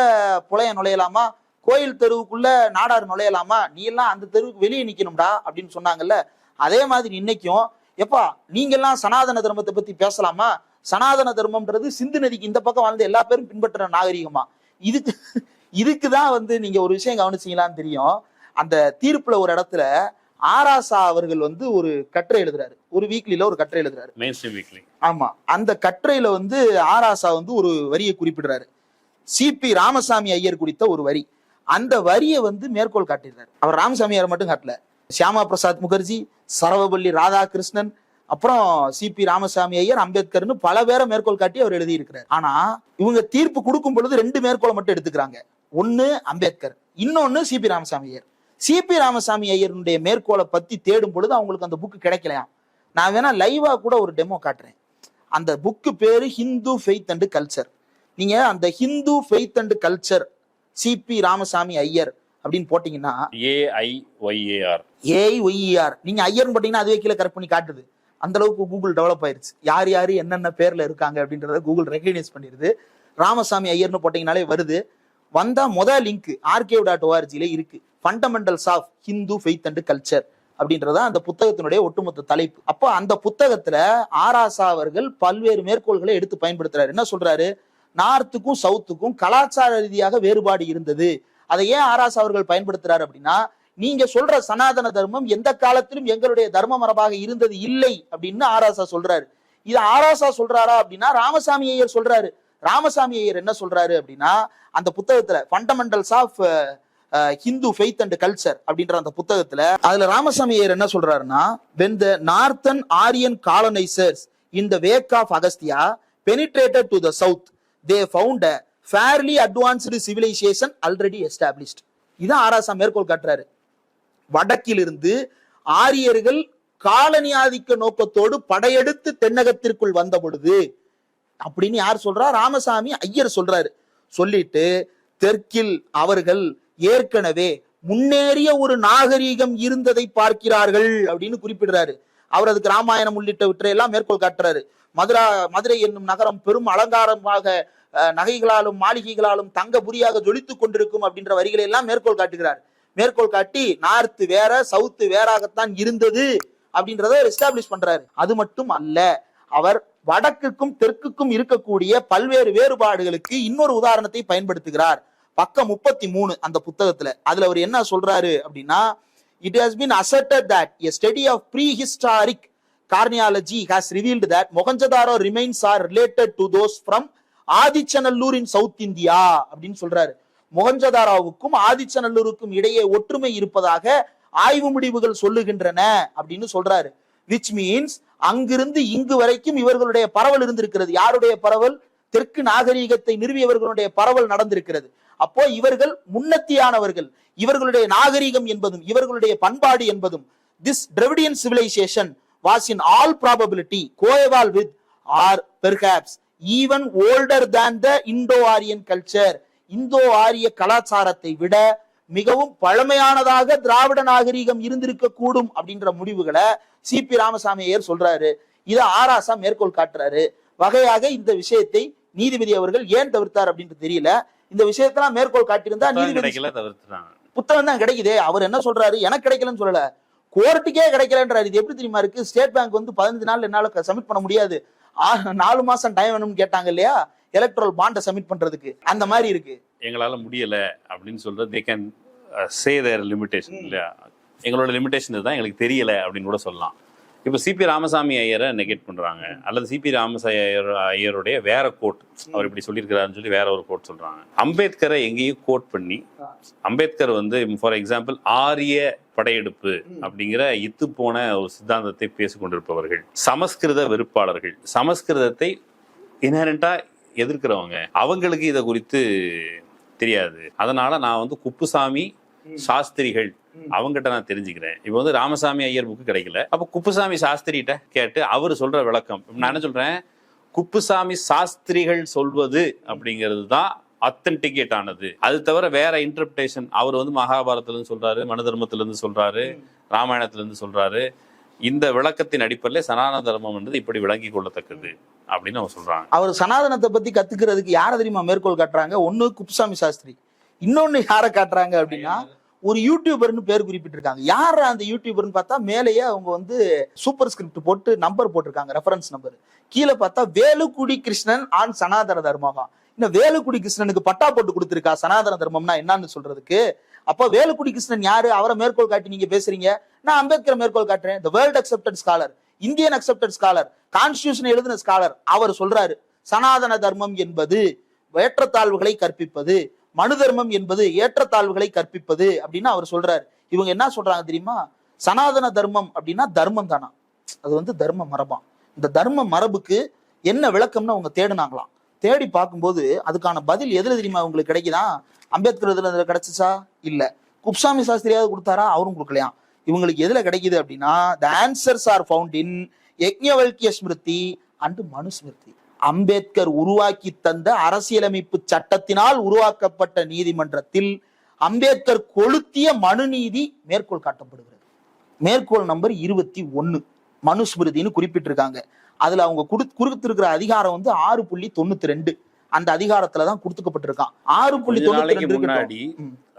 புலைய நுழையலாமா, கோயில் தெருவுக்குள்ள நாடார் நுழையலாமா, நீ எல்லாம் அந்த தெருவுக்கு வெளியே நிக்கணும்டா அப்படின்னு சொன்னாங்கல்ல. அதே மாதிரி இன்னைக்கும் எப்பா நீங்க எல்லாம் சனாதன தர்மத்தை பத்தி பேசலாமா, சனாதன தர்மம்ன்றது சிந்து நதிக்கு இந்த பக்கம் வாழ்ந்த எல்லா பேரும் பின்பற்ற நாகரிகமா. இதுக்குதான் நீங்க ஒரு விஷயம் கவனிச்சீங்களான்னு தெரியும். அந்த தீர்ப்புல ஒரு இடத்துல ஆராசா அவர்கள் ஒரு கட்டுரை எழுதுறாரு, ஒரு வீக்லில ஒரு கட்டுரை எழுதுறாரு, வீக்லி. ஆமா, அந்த கட்டுரையில ஆராசா ஒரு வரியை குறிப்பிடுறாரு, சிபி ராமசாமி ஐயர் குறித்த ஒரு வரி. அந்த வரியை மேற்கோள் காட்டிடுறாரு. அவர் ராமசாமி ஐயர் மட்டும் காட்டல, சியாமா பிரசாத் முகர்ஜி, சரவபள்ளி ராதாகிருஷ்ணன், அப்புறம் சிபி ராமசாமி ஐயர், அம்பேத்கர்னு பல பேரை மேற்கோள் காட்டி அவர் எழுதி இருக்கிறார். ஆனா இவங்க தீர்ப்பு கொடுக்கும் பொழுது 2 மேற்கோளை மட்டும் எடுத்துக்கிறாங்க. ஒன்னு அம்பேத்கர், இன்னொன்னு சிபி ராமசாமி ஐயர். சிபி ராமசாமி ஐயருடைய மேற்கோளை பத்தி தேடும் பொழுது அவங்களுக்கு அந்த புக்கு கிடைக்கலையாம். நான் வேணா லைவா கூட ஒரு டெமோ காட்டுறேன். அந்த புக்கு பேரு ஹிந்து ஃபெய்த் அண்ட் கல்ச்சர். நீங்க அந்த Hindu faith and culture CP Ramasamy Iyer அப்படின்னு போட்டீங்கன்னா AIYER நீங்க ஐயர்னு போட்டீங்கன்னா அதுவே கீழே கரெக்ட் பண்ணி காட்டுது. அந்த அளவுக்கு கூகுள் டெவலப் ஆயிருச்சு. யார் யாரு என்னென்ன பேர்ல இருக்காங்க அப்படின்றத கூகுள் ரெகக்னைஸ் பண்ணிடுது. ராமசாமி ஐயர்னு போட்டீங்கனாலே வருது. வந்தா முதல் லிங்க் archive.org இருக்கு, fundamentals of Hindu faith and culture அப்படின்றத அந்த புத்தகத்தினுடைய ஒட்டுமொத்த தலைப்பு. அப்போ அந்த புத்தகத்துல ஆராசா அவர்கள் பல்வேறு மேற்கோள்களை எடுத்து பயன்படுத்துறாரு. என்ன சொல்றாரு, நார்த்துக்கும் சவுத்துக்கும் கலாச்சார ரீதியாக வேறுபாடு இருந்தது. அதை ஏன் ஆராசா அவர்கள் பயன்படுத்துறாரு அப்படின்னா, நீங்க சொல்ற சனாதன தர்மம் எந்த காலத்திலும் எங்களுடைய தர்ம மரபாக இருந்தது இல்லை அப்படின்னு ஆராசா சொல்றாரு. இது ஆராசா சொல்றாரா அப்படின்னா ராமசாமி ஐயர் சொல்றாரு. ராமசாமி ஐயர் என்ன சொல்றாரு அப்படின்னா, அந்த புத்தகத்துல fundamentals of Hindu faith and culture அப்படின்ற அந்த புத்தகத்துல அதுல ராமசாமி ஐயர் என்ன சொல்றாருன்னா, when the northern Aryan colonizers in the wake of Agastya penetrated to the south, they found a fairly advanced civilization already established. இதான் ஆராசா மேற்கோள் காட்டுறாரு. வடக்கிலிருந்து ஆரியர்கள் காலனி ஆதிக்க நோக்கத்தோடு படையெடுத்து தென்னகத்திற்குள் வந்த பொழுது அப்படின்னு யார் சொல்றா, ராமசாமி ஐயர் சொல்றாரு. சொல்லிட்டு தெற்கில் அவர்கள் ஏற்கனவே முன்னேறிய ஒரு நாகரீகம் இருந்ததை பார்க்கிறார்கள் அப்படின்னு குறிப்பிடுறாரு. அவர் அதுக்கு ராமாயணம் உள்ளிட்டவற்றையெல்லாம் மேற்கோள் காட்டுறாரு. மதுரை என்னும் நகரம் பெரும் அலங்காரமாக நகைகளாலும் மாளிகைகளாலும் தங்க புரியாக ஜொலித்துக் கொண்டிருக்கும் அப்படின்ற வரிகளை எல்லாம் மேற்கோள் காட்டுகிறார். மேற்கோள் காட்டி நார்த்து வேற சவுத்து வேறாகத்தான் இருந்தது அப்படின்றத எஸ்டாப்ளிஷ் பண்றாரு. அது மட்டும் அல்ல, அவர் வடக்குக்கும் தெற்குக்கும் இருக்கக்கூடிய பல்வேறு வேறுபாடுகளுக்கு இன்னொரு உதாரணத்தை பயன்படுத்துகிறார். பக்கம் 33 அந்த புத்தகத்துல. அதுல அவர் என்ன சொல்றாரு அப்படின்னா, it has been asserted that a study of prehistoric carneology has revealed that Mohenjo-daro remains are related to those from Adichanallur in South India அப்படின்னு சொல்றாரு. மொஹஞ்சதாரோவுக்கும் ஆதிச்சநல்லூருக்கும் இடையே ஒற்றுமை இருப்பதாக ஆய்வு முடிவுகள் சொல்லுகின்றன அப்படின்னு சொல்றாரு. விச் மீன்ஸ் அங்கிருந்து இங்கு வரைக்கும் இவர்களுடைய பரவல் இருந்திருக்கிறது. யாருடைய பரவல்? தெற்கு நாகரீகத்தை நிறுவியவர்களுடைய பரவல் நடந்திருக்கிறது. அப்போ இவர்கள் முன்னத்தியானவர்கள். இவர்களுடைய நாகரீகம் என்பதும் இவர்களுடைய பண்பாடு என்பதும் this Dravidian civilization was in all probability coeval with or perhaps even older than the Indo-Aryan culture. இந்தோ ஆரிய கலாச்சாரத்தை விட மிகவும் பழமையானதாக திராவிட நாகரீகம் இருந்திருக்க கூடும் அப்படின்ற முடிவுகளை சிபி ராமசாமி ஐயர் சொல்றாரு. இதை ஆராசா மேற்கோள் காட்டுறாரு. வகையாக இந்த விஷயத்தை நீதிபதி அவர்கள் ஏன் தவிர்த்தார் அப்படின்னு தெரியல. இந்த விஷயத்தெல்லாம் மேற்கோள் காட்டியிருந்தா நீதிபதி புத்தகம் தான் கிடைக்குதே. அவர் என்ன சொல்றாரு, எனக்கு கிடைக்கலன்னு சொல்லல, கோர்ட்டுக்கே கிடைக்கலன்றாரு. இது எப்படி தெரியுமா இருக்கு, ஸ்டேட் பேங்க் வந்து 15 நாள் என்னால சப்மிட் பண்ண முடியாது, 4 மாசம் டைம் வேணும்னு கேட்டாங்க இல்லையா எலக்ட்ரல் பாண்டை சப்மிட் பண்றதுக்கு, அந்த மாதிரி இருக்கு. எங்களால முடியல அப்படின்னு சொல்றது they can say their limitation இல்லையா, எங்களோட லிமிடேஷன் தான் எங்களுக்கு தெரியல அப்படின்னு கூட சொல்லலாம். இப்போ சிபி ராமசாமி ஐயரை நெகேட் பண்றாங்க, அல்லது சிபி ராமசாமி ஐயருடைய வேற கோட், அவர் இப்படி சொல்லியிருக்கிறாருன்னு சொல்லி வேற ஒரு கோட் சொல்றாங்க. அம்பேத்கரை எங்கேயும் கோட் பண்ணி, அம்பேத்கர் வந்து ஃபார் எக்ஸாம்பிள் ஆரிய படையெடுப்பு அப்படிங்கிற இத்து போன ஒரு சித்தாந்தத்தை பேசிக் கொண்டிருப்பவர்கள், சமஸ்கிருத வெறுப்பாளர்கள், சமஸ்கிருதத்தை இன்ஹரண்டா எதிர்க்கிறவங்க, அவங்களுக்கு இதை குறித்து தெரியாது. அதனால நான் வந்து குப்புசாமி சாஸ்திரிகள் அவங்ககிட்ட நான் தெரிஞ்சுக்கிறேன். இப்போ வந்து ராமசாமி ஐயர் புக்கு கிடைக்கல, அப்போ குப்புசாமி சாஸ்திரிகிட்ட கேட்டு அவர் சொல்ற விளக்கம். நான் என்ன சொல்றேன், குப்புசாமி சாஸ்திரிகள் சொல்வது அப்படிங்கிறது தான் அத்தன்டிகேட் ஆனது. அது தவிர வேற இன்டர்பிரேஷன் அவர் வந்து மகாபாரதத்துல இருந்து சொல்றாரு, மனு தர்மத்துல இருந்து சொல்றாரு, ராமாயணத்துல இருந்து சொல்றாரு. இந்த விளக்கத்தின் அடிப்படையில் சனாதன தர்மம் என்றது இப்படி விளங்கி கொள்ளத்தக்கது அப்படின்னு அவங்க சொல்றாங்க. அவர் சனாதனத்தை பத்தி கத்துக்கிறதுக்கு யாரை தெரியுமா மேற்கோள் காட்டுறாங்க, ஒண்ணு குப்புசாமி சாஸ்திரி, இன்னொன்னு யாரை காட்டுறாங்க அப்படின்னா ஒரு யூடியூபர்னு பேர் குறிப்பிட்டிருக்காங்க. யார் அந்த யூடியூபர்னு பார்த்தா மேலேயே அவங்க வந்து சூப்பர் ஸ்கிரிப்ட் போட்டு நம்பர் போட்டிருக்காங்க, ரெஃபரன்ஸ் நம்பர். கீழே பார்த்தா வேலுக்குடி கிருஷ்ணன் ஆன் சனாதன தர்மமா. இன்னும் வேலுக்குடி கிருஷ்ணனுக்கு பட்டா போட்டு கொடுத்துருக்கா சனாதன தர்மம்னா என்னன்னு சொல்றதுக்கு. அப்போ வேலுக்குடி கிருஷ்ணன் யாரு, அவரை மேற்கோள் காட்டி நீங்க பேசுறீங்க. நான் அம்பேத்கர் மேற்கோள் காட்டுறேன், the world accepted scholar, Indian accepted scholar, constitution எழுதின ஸ்காலர். அவர் சொல்றாரு சனாதன தர்மம் என்பது ஏற்றத்தாழ்வுகளை கற்பிப்பது, மனு தர்மம் என்பது ஏற்றத்தாழ்வுகளை கற்பிப்பது அப்படின்னு அவர் சொல்றாரு. இவங்க என்ன சொல்றாங்க தெரியுமா, சனாதன தர்மம் அப்படின்னா தர்மம் தானா, அது வந்து தர்ம மரபா. இந்த தர்ம மரபுக்கு என்ன விளக்கம்னு அவங்க தேடினாங்களாம். தேடி பார்க்கும்போது அதுக்கான பதில் எதுல தெரியுமா உங்களுக்கு கிடைக்குதா, அம்பேத்கர் இதுல கிடைச்சிச்சா இல்ல, குப்சாமி சாஸ்திரியாவது கொடுத்தாரா, அவரும் கொடுக்கலையா. இவங்களுக்கு எதுல கிடைக்குது அப்படின்னா the answers are found in Yajnavalkya Smriti and Manusmriti. Ambedkar உருவாக்கி தந்த அரசியலமைப்பு சட்டத்தினால் உருவாக்கப்பட்ட நீதிமன்றத்தில் அம்பேத்கர் கொளுத்திய மனு நீதி மேற்கோள் காட்டப்படுகிறது. மேற்கோள் நம்பர் 21 மனுஸ்மிருதினு குறிப்பிட்டிருக்காங்க. அதுல அவங்க கொடுத்திருக்கிற அதிகாரம் வந்து 6.92, அந்த அதிகாரத்துலதான் கொடுத்துக்கப்பட்டிருக்கான். 6.92 முன்னாடி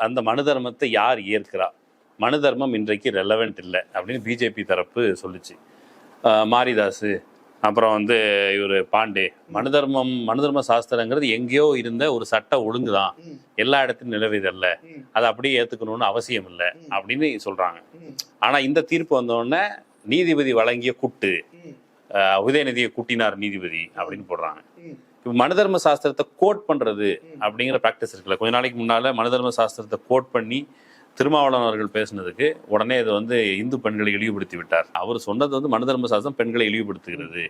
அந்த மனு தர்மத்தை யார் ஏற்கிறா, மனு தர்மம் இன்றைக்கு ரெலவெண்ட் இல்லை அப்படின்னு பிஜேபி தரப்பு சொல்லிச்சு. மாரிதாஸ், அப்புறம் வந்து இவர் பாண்டே, மனு தர்ம சாஸ்திரங்கிறது எங்கேயோ இருந்த ஒரு சட்ட ஒழுங்குதான், எல்லா இடத்துலையும் நிலவுதல்ல, அதை அப்படியே ஏத்துக்கணும்னு அவசியம் இல்லை அப்படின்னு சொல்றாங்க. ஆனா இந்த தீர்ப்பு வந்தோடனே நீதிபதி வழங்கிய குட்டு, உதயநிதியை கூட்டினார் நீதிபதி அப்படின்னு போடுறாங்க. இப்போ மனு தர்ம சாஸ்திரத்தை கோட் பண்றது அப்படிங்கிற ப்ராக்டிஸ் இருக்குல்ல, கொஞ்ச நாளைக்கு முன்னால மனு தர்ம சாஸ்திரத்தை கோட் பண்ணி திருமாவளவன் அவர்கள் பேசினதுக்கு உடனே இது வந்து இந்து பெண்களை இழிவுபடுத்தி விட்டார். அவர் சொன்னது வந்து மனு தர்ம சாஸ்திரம் பெண்களை இழிவுபடுத்துகிறது,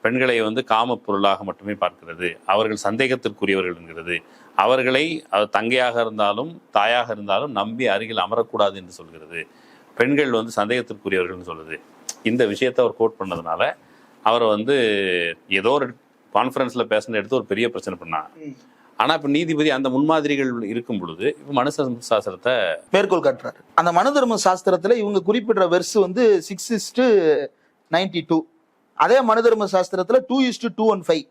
பெண்களை வந்து காம பொருளாக மட்டுமே பார்க்கிறது, அவர்கள் சந்தேகத்திற்குரியவர்கள் என்கிறது, அவர்களை தங்கையாக இருந்தாலும் தாயாக இருந்தாலும் நம்பி அருகில் அமரக்கூடாது என்று சொல்கிறது, பெண்கள் வந்து சந்தேகத்திற்குரியவர்கள்னு சொல்லுது. இந்த விஷயத்தை அவர் கோட் பண்ணதுனால அவரை வந்து ஏதோ ஒரு கான்ஃபரன்ஸ்ல பேசின எடுத்து ஒரு பெரிய பிரச்சனை பண்ணாங்க. ஆனா இப்ப நீதிபதி அந்த முன்மாதிரிகள் இருக்கும் பொழுது இப்ப மனு தர்ம சாஸ்திரத்தை மேற்கோள் காட்டுறாரு. அந்த மனு தர்ம சாஸ்திரத்துல இவங்க குறிப்பிடுற வெர்ஸ் வந்து 6:92, அதே மனு தர்ம சாஸ்திரத்துல 2:215.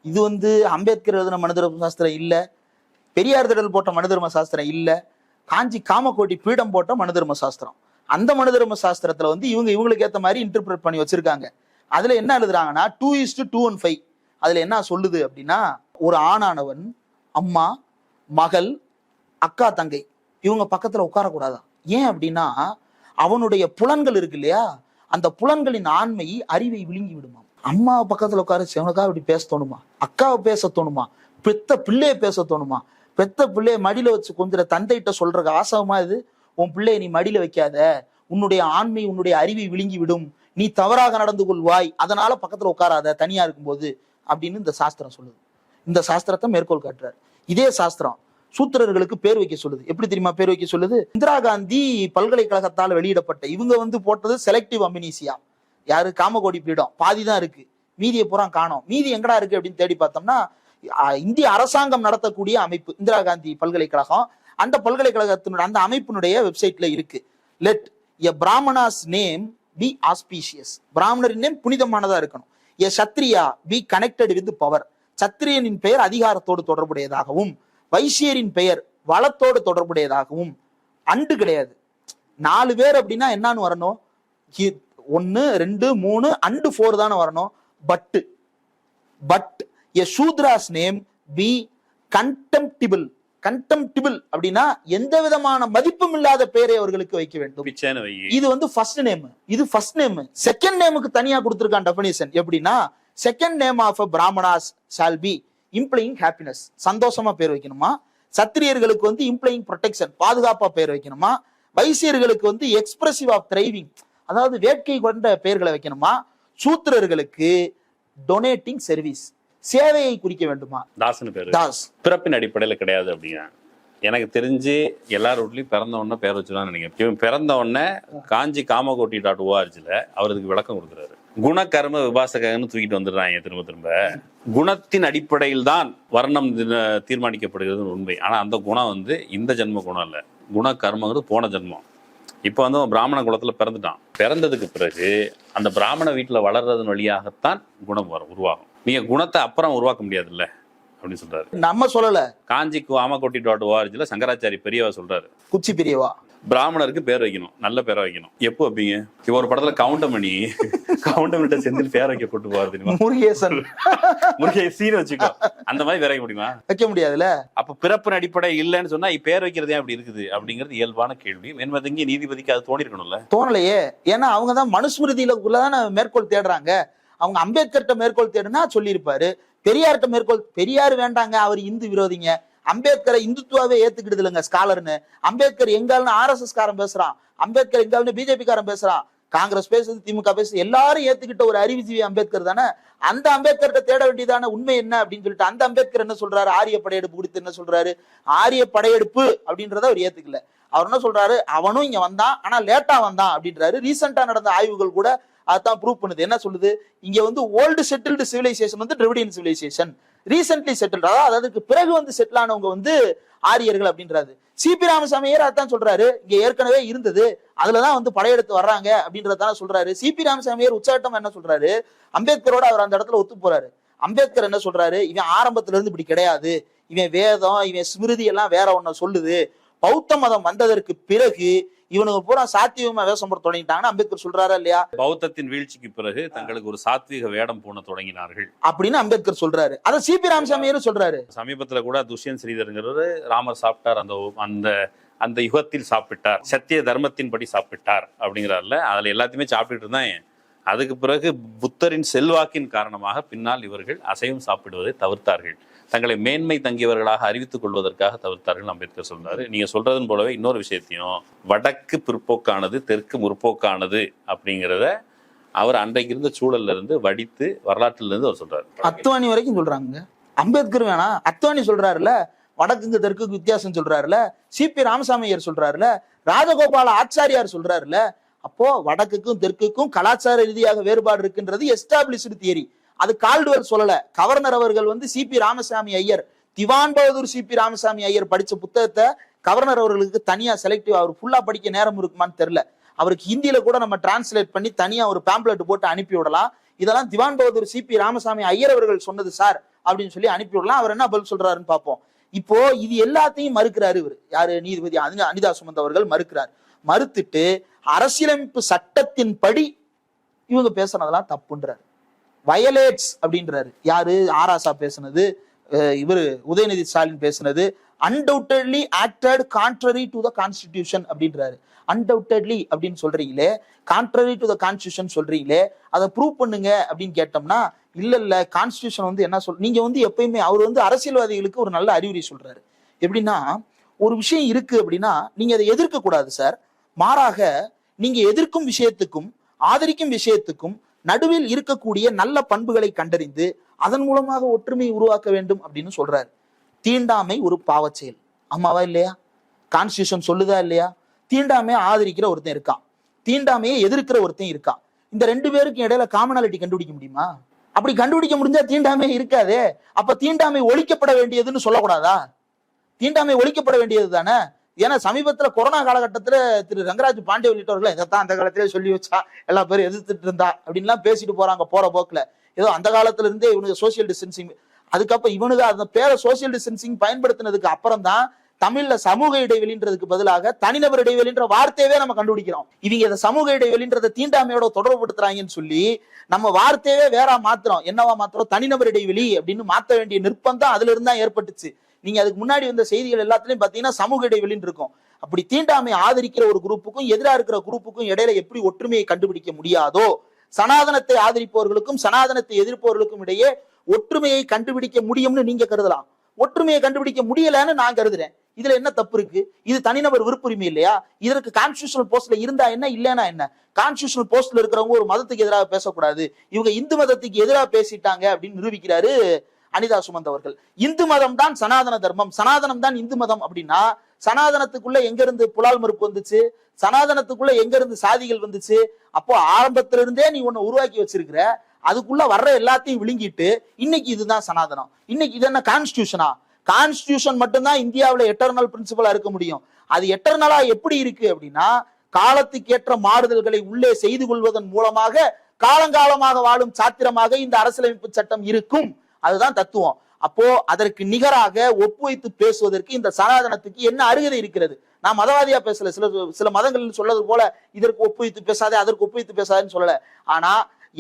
இது வந்து அம்பேத்கர் எழுதின மனு தர்ம சாஸ்திரம் இல்ல, பெரியார் திடல் போட்ட மனு தர்ம சாஸ்திரம் இல்ல, காஞ்சி காமகோட்டி பீடம் போட்ட மனு தர்ம சாஸ்திரம். அந்த மனு தர்ம சாஸ்திரத்துல வந்து இவங்களுக்கு ஏத்த மாதிரி இன்டர்பிரட் பண்ணி வச்சிருக்காங்க. அதுல என்ன எழுதுறாங்கன்னா 2:215. அதுல என்ன சொல்லுது அப்படின்னா, ஒரு ஆணானவன் அம்மா, மகள், அக்கா, தங்கை இவங்க பக்கத்துல உட்காரக்கூடாதான். ஏன் அப்படின்னா அவனுடைய புலன்கள் இருக்கு இல்லையா, அந்த புலன்களின் ஆண்மை அறிவை விழுங்கி விடுமா. அம்மாவை பக்கத்துல உட்கார சிவனுக்காக இப்படி பேச தோணுமா, அக்காவை பேச தோணுமா, பெத்த பிள்ளைய பேச தோணுமா, பெத்த பிள்ளைய மடியில வச்சு கொஞ்சம் தந்தைகிட்ட சொல்ற ஆசவமா இது, உன் பிள்ளைய நீ மடியில வைக்காத, உன்னுடைய ஆண்மை உன்னுடைய அறிவை விழுங்கி விடும், நீ தவறாக நடந்து கொள்வாய், அதனால பக்கத்துல உட்காராத தனியா இருக்கும்போது அப்படின்னு இந்த சாஸ்திரம் சொல்லுது. இந்த சாஸ்திரத்தை மேற்கோள் காட்டுறாரு. இதே சாஸ்திரம் சூத்திரர்களுக்கு பேர் வைக்க சொல்லுது. எப்படி தெரியுமா பேர் வைக்க சொல்லுது, இந்திரா காந்தி பல்கலைக்கழகத்தால் வெளியிடப்பட்ட, இவங்க வந்து போட்டது செலக்டிவ் அம்னீசியா, யாரு காமகோடி பீடம் பாதி தான் இருக்கு, மீதியை பூரா காணோம். மீதி எங்கடா இருக்கு அப்படின்னு தேடி பார்த்தோம்னா இந்திய அரசாங்கம் நடத்தக்கூடிய அமைப்பு இந்திரா காந்தி பல்கலைக்கழகம், அந்த பல்கலைக்கழகத்தினுடைய அந்த அமைப்பினுடைய வெப்சைட்ல இருக்கு. Let a Brahmana's name be auspicious. பிராமணரின் நேம் புனிதமானதா இருக்கணும். A Kshatriya be connected with power. சத்திரியனின் பெயர் அதிகாரத்தோடு தொடர்புடையதாகவும், வைசியரின் பெயர் வளத்தோடு தொடர்புடையதாகவும். அண்டு கிடையாது. 4 பேர் அப்படின்னா என்னன்னு வரணும்? 1 2 3 அண்டு 4 தானே வரணும். But a Shudra's name be contemptible. Contemptible அப்படின்னா எந்த விதமான மதிப்பும் இல்லாத பெயரை அவர்களுக்கு வைக்க வேண்டும். இது வந்து ஃபர்ஸ்ட் நேம். இது ஃபர்ஸ்ட் நேம். செகண்ட் நேமுக்கு தனியா கொடுத்திருக்கான் டெஃபினிஷன். எப்படின்னா second name of Brahmanas shall be implying happiness. சந்தோஷமா பேர் வைக்கணுமா. சத்திரியர்களுக்கு வந்து இம்ப்ளையிங் ப்ரொடெக்ஷன், பாதுகாப்பா பேர் வைக்கணுமா. வைசியர்களுக்கு வந்து எக்ஸ்பிரசிவ் ஆஃப் த்ரைவிங், அதாவது வேட்கை கொண்ட பெயர்களை வைக்கணுமா. சூத்திரர்களுக்கு டொனேட்டிங் சர்வீஸ், சேவையை குறிக்க வேண்டுமா. தாஸ்னு பேரு தாஸ் பிறப்பின் அடிப்படையில கிடையாது அப்படிங்க. எனக்கு தெரிஞ்சு எல்லா வீட்லயும் பிறந்த உடனே பேர் வச்சுதான் நினைக்கிறேன். இவன் பிறந்த உடனே காஞ்சி காமகோட்டி.orgல அவருக்கு விளக்கம் கொடுக்குறாரு. குணகர்ம விபாசகன்னு தூக்கிட்டு வந்துடுறாங்க திரும்ப. குணத்தின் அடிப்படையில் தான் வர்ணம் தீர்மானிக்கப்படுகிறது உண்மை. ஆனா அந்த குணம் வந்து இந்த ஜென்ம குணம் இல்ல. குணகர்மங்கிறது போன ஜென்மம். இப்ப வந்து அவன் பிராமண குலத்துல பிறந்துட்டான். பிறந்ததுக்கு பிறகு அந்த பிராமண வீட்டுல வளர்றதன் வழியாகத்தான் குணம் உருவாகும். நீங்க குணத்தை அப்புறம் உருவாக்க முடியாதுல்ல அப்படின்னு சொல்றாரு. நம்ம சொல்லல, காஞ்சி காமகோட்டி.orgல சங்கராச்சாரி பெரியவா சொல்றாரு. குச்சி பெரியவா பிராமணருக்கு பேர் வைக்கணும், நல்ல பேரை வைக்கணும். எப்போ வைப்பீங்க? இப்ப ஒரு படத்துல கவுண்டமணிட்ட செந்தில் பேர் வைக்க கொண்டு போவாரு தெரியுமா? முருகேசன் வச்சுக்கோ. அந்த மாதிரி பேர் வைக்க முடியுமா? வைக்க முடியாதுல்ல. அப்ப பிறப்பின் அடிப்படை இல்லைன்னு சொன்னா பேர் வைக்கிறதே அப்படி இருக்குது அப்படிங்கிறது இயல்பான கேள்வி. என்பதங்க நீதிபதிக்கு அது தோணி இருக்கணும்ல. தோணலையே. ஏன்னா அவங்கதான் மனுஸ்மிருதியிலதான் மேற்கோள் தேடுறாங்க. அவங்க அம்பேத்கர்ட்ட மேற்கோள் தேடுனா சொல்லியிருப்பாரு. பெரியார்ட்ட மேற்கோள், பெரியார் வேண்டாங்க, அவர் இந்து விரோதிங்க. அம்பேத்கரை இந்துத்துவாவே ஏத்துக்கிடுது இல்லைங்க ஸ்காலர்னு. அம்பேத்கர் எங்கால்னு RSS காரன் பேசுறான், அம்பேத்கர் எங்கால்னு BJP காரன் பேசுறான், காங்கிரஸ் பேசுது, திமுக பேசுது, எல்லாரும் ஏத்துக்கிட்ட ஒரு அறிவுஜீவி அம்பேத்கர் தானே. அந்த அம்பேத்கர்கிட்ட தேட வேண்டியதான உண்மை என்ன அப்படின்னு சொல்லிட்டு அந்த அம்பேத்கர் என்ன சொல்றாரு? ஆரிய படையெடுப்பு குறித்து என்ன சொல்றாரு? ஆரிய படையெடுப்பு அப்படின்றத அவர் ஏத்துக்கல. அவர் என்ன சொல்றாரு? அவனும் இங்க வந்தான், ஆனா லேட்டா வந்தான் அப்படின்றாரு. ரீசெண்டா நடந்த ஆய்வுகள் கூட அதான் ப்ரூவ் பண்ணுது. என்ன சொல்லுது? இங்க வந்து ஓல்டு செட்டில்டு சிவிலைசேஷன் வந்து டிராவிடியன் சிவிலைசேஷன், ரீசென்ட்லி செட்டில்டு, அதாவது அதுக்கு பிறகு வந்து செட்டில் ஆனவங்க வந்து ஆரியர்கள் அப்படின்றாரு. சிபி ராமசாமியார் அதான் சொல்றாரு, இங்க ஏற்கனவே இருந்தது, அதுலதான் வந்து படையெடுத்து வர்றாங்க அப்படின்றதான சொல்றாரு. சிபி ராமசாமியார் உச்சாட்டம் என்ன சொல்றாரு? அம்பேத்கரோட அவர் அந்த இடத்துல ஒத்து போறாரு. அம்பேத்கர் என்ன சொல்றாரு? இவன் ஆரம்பத்துல இருந்து இப்படி கிடையாது, இவன் வேதம், இவன் ஸ்மிருதி எல்லாம் வேற ஒன்ன சொல்லுது. பௌத்த மதம் வந்ததற்கு பிறகு இவனுக்கு பூரா சாத்வீகமா வேஷம் போட தொடங்கிட்டாங்கன்னு அம்பேத்கர் சொல்றாரா இல்லையா? பௌத்தத்தின் வீழ்ச்சிக்கு பிறகு தங்களுக்கு ஒரு சாத்வீக வேடம் போன தொடங்கினார்கள் அப்படின்னு அம்பேத்கர் சொல்றாரு. அதை சிபி ராமசாமியாரும் சொல்றாரு. சமீபத்துல கூட துஷ்யந்த் ஸ்ரீதர்ங்கிறது ராமர் சாப்பிட்டார், அந்த அந்த யுகத்தில் சாப்பிட்டார், சத்திய தர்மத்தின் படி சாப்பிட்டார் அப்படிங்கிறாருல. அதுல எல்லாத்தையுமே சாப்பிட்டு இருந்தான். அதுக்கு பிறகு புத்தரின் செல்வாக்கின் காரணமாக பின்னால் இவர்கள் அசைவம் சாப்பிடுவதை தவிர்த்தார்கள், தங்களை மேன்மை தங்கியவர்களாக அறிவித்துக் கொள்வதற்காக தவிர்த்தார்கள் அம்பேத்கர் சொல்றாரு. நீங்க சொல்றதன் போலவே இன்னொரு விஷயத்தையும், வடக்கு பிற்போக்கானது தெற்கு முற்போக்கானது அப்படிங்கிறத அவர் அன்றைக்கு இருந்த சூழல்ல இருந்து வடித்து வரலாற்றில இருந்து அவர் சொல்றாரு. அத்வானி வரைக்கும் சொல்றாங்க. அம்பேத்கர் வேணா, அத்வானி சொல்றாருல, வடக்குங்க தெற்குக்கு வித்தியாசம் சொல்றாருல, சிபி ராமசாமியார் சொல்றாருல, ராஜகோபால ஆச்சாரியார் சொல்றாருல. அப்போ வடக்குக்கும் தெற்குக்கும் கலாச்சார ரீதியாக வேறுபாடு இருக்குன்றது எஸ்டாப்ளிஷ்டு தியரி. அது கால்டுவெல் சொல்லல. கவர்னர் அவர்கள் வந்து சிபி ராமசாமி ஐயர், திவான் பகதூர் சிபி ராமசாமி ஐயர் படிச்ச புத்தகத்தை கவர்னர் அவர்களுக்கு தனியா செலக்டிவ், அவர் ஃபுல்லா படிக்க நேரம் இருக்குமான்னு தெரியல. அவருக்கு ஹிந்தியில கூட நம்ம டிரான்ஸ்லேட் பண்ணி தனியா ஒரு பேம்ப்ளெட் போட்டு அனுப்பி விடலாம். இதெல்லாம் திவான் பகதூர் சிபி ராமசாமி ஐயர் அவர்கள் சொன்னது சார் அப்படின்னு சொல்லி அனுப்பி விடலாம். அவர் என்ன பதில் சொல்றாருன்னு பார்ப்போம். இப்போ இது எல்லாத்தையும் மறுக்கிறாரு இவர். யாரு? நீதிபதி அனிதா சுமந்த் அவர்கள் மறுக்கிறார். மறுத்துட்டு அரசியலமைப்பு சட்டத்தின் படி இவங்க பேசுனதெல்லாம் தப்புன்றாரு, வயலேட்ஸ் அப்படின்றாரு. யாரு? ஆராசா பேசுனது, இவரு உதயநிதி ஸ்டாலின் பேசுனது undoubtedly acted contrary to the constitution அப்படின்றாரு. அன்டவுட்டட்லி அப்படின்னு சொல்றீங்களே, கான்ட்ரரி டு த கான்ஸ்டிடியூஷன் சொல்றீங்களே, அதை ப்ரூவ் பண்ணுங்க அப்படின்னு கேட்டோம்னா, இல்ல கான்ஸ்டிடியூஷன் வந்து என்ன நீங்க வந்து எப்பயுமே, அவர் வந்து அரசியல்வாதிகளுக்கு ஒரு நல்ல அறிவுரை சொல்றாரு. எப்படின்னா, ஒரு விஷயம் இருக்கு அப்படின்னா நீங்க அதை எதிர்க்க கூடாது சார், மாறாக நீங்க எதிர்க்கும் விஷயத்துக்கும் ஆதரிக்கும் விஷயத்துக்கும் நடுவில் இருக்கக்கூடிய நல்ல பண்புகளை கண்டறிந்து அதன் மூலமாக ஒற்றுமையை உருவாக்க வேண்டும் அப்படின்னு சொல்றாரு. தீண்டாமை ஒரு பாவச் செயல், ஆமாவா இல்லையா? கான்ஸ்டிடியூஷன் சொல்லுதா இல்லையா? தீண்டாமையை ஆதரிக்கிற ஒருத்தன் இருக்கான், தீண்டாமையை எதிர்க்கிற ஒருத்தன் இருக்கான். இந்த 2 பேருக்கும் இடையில காமனாலிட்டி கண்டுபிடிக்க முடியுமா? அப்படி கண்டுபிடிக்க முடிஞ்சா தீண்டாமை இருக்காதே. அப்ப தீண்டாமை ஒழிக்கப்பட வேண்டியதுன்னு சொல்லக்கூடாதா? தீண்டாமை ஒழிக்கப்பட வேண்டியது தானே. ஏன்னா சமீபத்துல கொரோனா காலகட்டத்துல திரு ரங்கராஜ் பாண்டே உள்ளிட்டவர்கள் இதைத்தான் அந்த காலத்திலே சொல்லி வச்சா எல்லா பேரும் எதிர்த்துட்டு இருந்தா அப்படின்லாம் பேசிட்டு போறாங்க போற போக்குல. ஏதோ அந்த காலத்துல இருந்தே இவனுக்கு சோசியல் டிஸ்டன்சிங், அதுக்கப்புறம் இவனுக்கு அந்த பேரை சோசியல் டிஸ்டன்சிங் பயன்படுத்தினதுக்கு அப்புறம் தான் தமிழ்ல சமூக இடைவெளின்றதுக்கு பதிலாக தனிநபர் இடைவெளின்ற வார்த்தையவே நம்ம கண்டுபிடிக்கிறோம். இவங்க இந்த சமூக இடைவெளின்றதை தீண்டாமையோட தொடர்புபடுத்துறாங்கன்னு சொல்லி நம்ம வார்த்தையவே வேற மாத்துறோம். என்னவா மாத்துறோம்? தனிநபர் இடைவெளி அப்படின்னு மாத்த வேண்டிய நிர்பந்தம் அதுல இருந்தா ஏற்பட்டுச்சு. நீங்க அதுக்கு முன்னாடி வந்த செய்திகள் எல்லாத்துலயும் பாத்தீங்கன்னா சமூக இடைவெளின்னு இருக்கும். அப்படி தீண்டாமை ஆதரிக்கிற ஒரு குரூப்புக்கும் எதிராக இருக்கிற குரூப்புக்கும் இடையில எப்படி ஒற்றுமையை கண்டுபிடிக்க முடியாதோ, சனாதனத்தை ஆதரிப்பவர்களுக்கும் சனாதனத்தை எதிர்ப்பவர்களுக்கும் இடையே ஒற்றுமையை கண்டுபிடிக்க முடியும்னு நீங்க கருதலாம். ஒற்றுமையை கண்டுபிடிக்க முடியலன்னு நான் கருதுறேன். இதுல என்ன தப்பு இருக்கு? இது தனிநபர் விருப்புரிமை இல்லையா? இதற்கு கான்ஸ்டிடியூஷனல் போஸ்ட்ல இருந்தா என்ன, இல்லைன்னா என்ன? கான்ஸ்டிடியூஷனல் போஸ்ட்ல இருக்கிறவங்க ஒரு மதத்துக்கு எதிராக பேசக்கூடாது, இவங்க இந்து மதத்துக்கு எதிராக பேசிட்டாங்க அப்படின்னு நிரூபிக்கிறாரு அனிதா சுமந்த் அவர்கள். இந்து மதம் தான் சனாதன தர்மம், சனாதனம் தான் இந்து மதம் அப்படின்னா சனாதனத்துக்குள்ள எங்க இருந்து புலால் மறுப்பு வந்துச்சு? சனாதனத்துக்குள்ள எங்க இருந்து சாதிகள் வந்துச்சு? அப்போ ஆரம்பத்துல இருந்தே நீ ஒண்ணு உருவாக்கி வச்சிருக்கிற, அதுக்குள்ள வர்ற எல்லாத்தையும் விழுங்கிட்டு இன்னைக்கு இதுதான் சனாதனம். இன்னைக்கு இது என்ன கான்ஸ்டிடியூஷனா? கான்ஸ்டிடியூஷன் மட்டும்தான் இந்தியாவில எட்டர்னல் பிரின்சிபலா இருக்க முடியும். அது எட்டர்னலா எப்படி இருக்கு அப்படின்னா, காலத்துக்கேற்ற மாறுதல்களை உள்ளே செய்து கொள்வதன் மூலமாக காலங்காலமாக வாழும் சாத்திரமாக இந்த அரசியலமைப்பு சட்டம் இருக்கும். அதுதான் தத்துவம். அப்போ அதற்கு நிகராக ஒப்புவைத்து பேசுவதற்கு இந்த சனாதனத்துக்கு என்ன அருகதை இருக்கிறது? நான் மதவாதியா பேசல. சில மதங்கள் சொல்லது போல இதற்கு ஒப்புவைத்து பேசாதே, அதற்கு ஒப்புவைத்து பேசாதேன்னு சொல்லல. ஆனா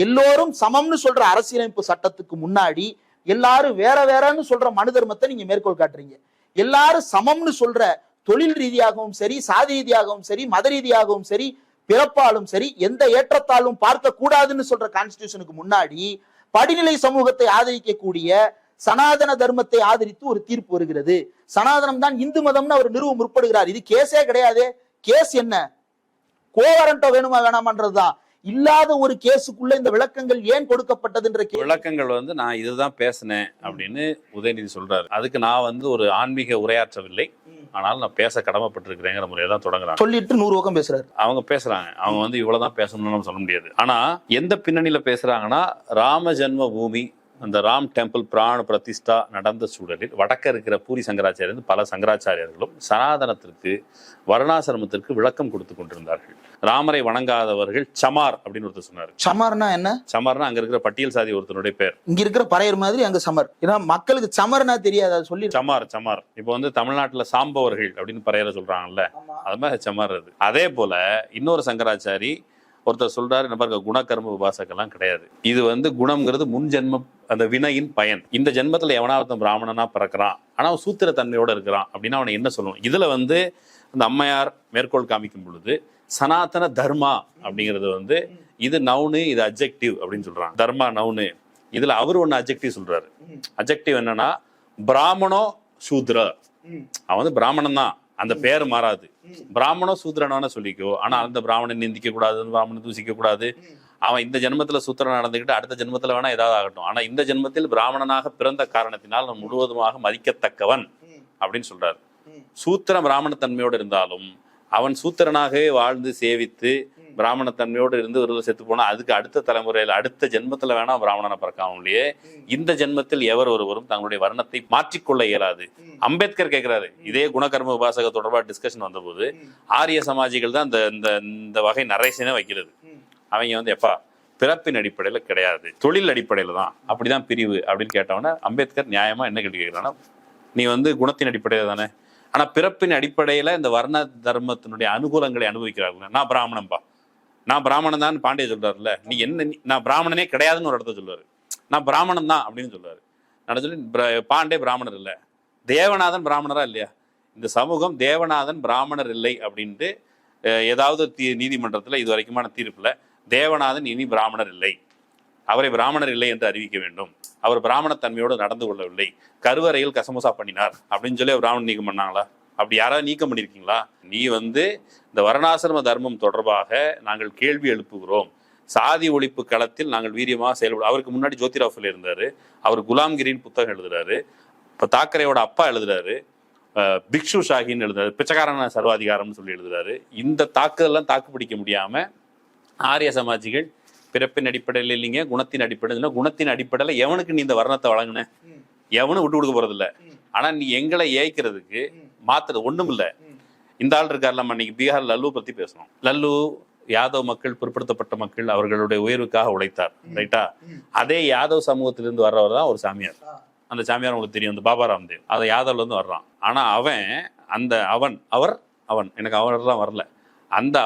எல்லோரும் சமம்னு சொல்ற அரசியலமைப்பு சட்டத்துக்கு முன்னாடி எல்லாரும் வேற வேறன்னு சொல்ற மனு தர்மத்தை நீங்க மேற்கோள் காட்டுறீங்க. எல்லாரும் சமம்னு சொல்ற தொழில் ரீதியாகவும் சரி, சாதி ரீதியாகவும் சரி, மத ரீதியாகவும் சரி, பிறப்பாலும் சரி, எந்த ஏற்றத்தாலும் பார்க்க கூடாதுன்னு சொல்ற கான்ஸ்டிடியூஷனுக்கு முன்னாடி படிநிலை சமூகத்தை ஆதரிக்கக்கூடிய சனாதன தர்மத்தை ஆதரித்து ஒரு தீர்ப்பு வருகிறது. சனாதனம் தான் இந்து மதம்னு அவர் நிறுவ முற்படுகிறார். இது கேஸே கிடையாது. கேஸ் என்ன? கோவரண்டோ வேணுமா வேணாமன்றதுதான். இல்லாத ஒரு கேஸுக்குள்ள இந்த விளக்கங்கள் ஏன் கொடுக்கப்பட்டதுன்ற விளக்கங்கள் நான் இதுதான் பேசினேன் அப்படின்னு உதயநிதி சொல்றாரு. அதுக்கு நான் ஒரு ஆன்மீக உரையாற்றவில்லை, ஆனால் நான் பேச கடமைப்பட்டிருக்கிறேங்கிற முறையை தான் தொடங்குறாங்க. சொல்லிட்டு 100 பக்கம் பேசுறாரு. அவங்க பேசுறாங்க. அவங்க இவ்வளவுதான் பேசணும்னு நம்ம சொல்ல முடியாது. ஆனா எந்த பின்னணியில பேசுறாங்கன்னா, ராம ஜென்ம பூமி, அந்த ராம் டெம்பிள் பிராண பிரதிஷ்டா நடந்த சூழலில் வடக்க இருக்கிற பூரி சங்கராச்சாரியர் பல சங்கராச்சாரியர்களும் சனாதனத்திற்கு வர்ணாசிரமத்திற்கு விளக்கம் கொடுத்து கொண்டிருந்தார்கள். ராமரை வணங்காதவர்கள் சமார் அப்படின்னு ஒருத்தர் சொன்னார். சமார்னா என்ன? சமார்னா அங்க இருக்கிற பட்டியல் சாதி ஒருத்தனுடைய பேர். இங்க இருக்கிற பறையர் மாதிரி அங்க சமர். ஏன்னா மக்களுக்கு சமர்னா தெரியாது, சொல்லி சமார். இப்போ தமிழ்நாட்டுல சாம்பவர்கள் அப்படின்னு பறையற சொல்றாங்கல்ல, அது மாதிரி சமார். அது அதே போல இன்னொரு சங்கராச்சாரி ஒருத்தர் சொல்றாரு, என்ன பாருங்க, குணகர்ம விபாசக்கெல்லாம் கிடையாது. இது குணம்ங்கிறது முன் ஜென்மம், அந்த வினையின் பயன். இந்த ஜென்மத்துல எவனாவது பிராமணனா பிறக்கிறான், ஆனா அவன் சூத்திர தன்மையோட இருக்கிறான் அப்படின்னா அவனை என்ன சொல்லணும்? இதுல அந்த அம்மையார் மேற்கோள் காமிக்கும் பொழுது சனாதன தர்மா அப்படிங்கிறது இது நவுனு, இது அப்ஜெக்டிவ் அப்படின்னு சொல்றாங்க. தர்மா நவுனு. இதுல அவர் ஒண்ணு அப்ஜெக்டிவ் சொல்றாரு. அப்ஜெக்டிவ் என்னன்னா, பிராமணோ சூத்ர, அவன் பிராமணன் தான், அந்த பேரு மாறாது. பிராமணோ சூத்திரனான சொல்லிக்கோ, ஆனா அந்த பிராமணன் நிந்திக்க கூடாது, பிராமணன் தூசிக்க கூடாது. அவன் இந்த ஜென்மத்துல சூத்திரன் நடந்துக்கிட்டு அடுத்த ஜென்மத்துல வேணா ஏதாவது ஆகட்டும், ஆனா இந்த ஜென்மத்தில் பிராமணனாக பிறந்த காரணத்தினால் அவன் முழுவதுமாக மதிக்கத்தக்கவன் அப்படின்னு சொல்றாரு. சூத்திர பிராமண தன்மையோடு இருந்தாலும் அவன் சூத்திரனாகவே வாழ்ந்து சேவித்து பிராமண தன்மையோடு இருந்து ஒரு செத்து போனா அதுக்கு அடுத்த தலைமுறையில அடுத்த ஜென்மத்துல வேணா பிராமணனை பிறக்காமலேயே இந்த ஜென்மத்தில் எவர் ஒருவரும் தங்களுடைய வர்ணத்தை மாற்றிக்கொள்ள இயலாது. அம்பேத்கர் கேட்கிறாரு, இதே குணகர்ம விபாசக தொடர்பாக டிஸ்கஷன் வந்தபோது ஆரிய சமாஜிகள் தான் இந்த வகை நரேசனே வைக்கிறது. அவங்க எப்பா பிறப்பின் அடிப்படையில கிடையாது, தொழில் அடிப்படையில தான், அப்படிதான் பிரிவு அப்படின்னு கேட்டவன அம்பேத்கர் நியாயமா என்ன கேள்வி கேட்கிறான்னா, நீ குணத்தின் அடிப்படையில தானே, ஆனா பிறப்பின் அடிப்படையில இந்த வர்ண தர்மத்தினுடைய அனுகூலங்களை அனுபவிக்கிறார்கள். நான் பிராமணன்பா, நான் பிராமணன் தான் பாண்டிய சொல்றாருல்ல, நீ என்ன, நான் பிராமணனே கிடையாதுன்னு ஒரு இடத்த சொல்லுவாரு. நான் பிராமணன் தான் அப்படின்னு சொல்லுவாரு. நான் சொல்லி பாண்டே பிராமணர் இல்லை, தேவநாதன் பிராமணரா இல்லையா? இந்த சமூகம் தேவநாதன் பிராமணர் இல்லை அப்படின்ட்டு ஏதாவது நீதிமன்றத்துல இது வரைக்குமான தீர்ப்புல தேவநாதன் இனி பிராமணர் இல்லை, அவரை பிராமணர் இல்லை என்று அறிவிக்க வேண்டும், அவர் பிராமணத்தன்மையோடு நடந்து கொள்ளவில்லை, கருவறையில் கசமுசா பண்ணினார் அப்படின்னு சொல்லி பிராமணன் நீக்கம் பண்ணாங்களா? அப்படி யாராவது நீக்கம் பண்ணியிருக்கீங்களா? நீ இந்த வர்ணாசிரம தர்மம் தொடர்பாக நாங்கள் கேள்வி எழுப்புகிறோம், சாதி ஒழிப்பு களத்தில் நாங்கள் வீரியமாக செயல்படும். அவருக்கு முன்னாடி ஜோதிராஃபில் இருந்தாரு, அவர் குலாம்கிரின் புத்தகம் எழுதுறாரு, இப்போ தாக்கரேயோட அப்பா எழுதுறாரு, பிக்ஷு ஷாஹின்னு எழுதுறாரு, பிச்சைக்காரன சர்வாதிகாரம்னு சொல்லி எழுதுறாரு. இந்த தாக்குதெல்லாம் தாக்கு பிடிக்க முடியாம ஆரிய சமாஜிகள் பிறப்பின் அடிப்படையில் இல்லைங்க, குணத்தின் அடிப்படையில், குணத்தின் அடிப்படையில் எவனுக்கு நீ இந்த வர்ணத்தை வழங்கின, எவனும் விட்டு கொடுக்க போறது இல்லை. ஆனா நீ எங்களை ஏய்க்கிறதுக்கு மாத்துறது ஒண்ணும் இல்லை. இந்த ஆள் இருக்கார்ல, அன்னைக்கு பீகார் லல்லு பத்தி பேசணும். லல்லு யாதவ் மக்கள், பிற்படுத்தப்பட்ட மக்கள், அவர்களுடைய உயர்வுக்காக உழைத்தார், ரைட்டா? அதே யாதவ் சமூகத்திலிருந்து வர்றவர் தான் ஒரு சாமியார். அந்த சாமியார் உங்களுக்கு தெரியும், அந்த பாபா ராம்தேவ், அதை யாதவ்ல இருந்து வர்றான். ஆனா அவன் எனக்கு அவர்லாம் வரல. அந்த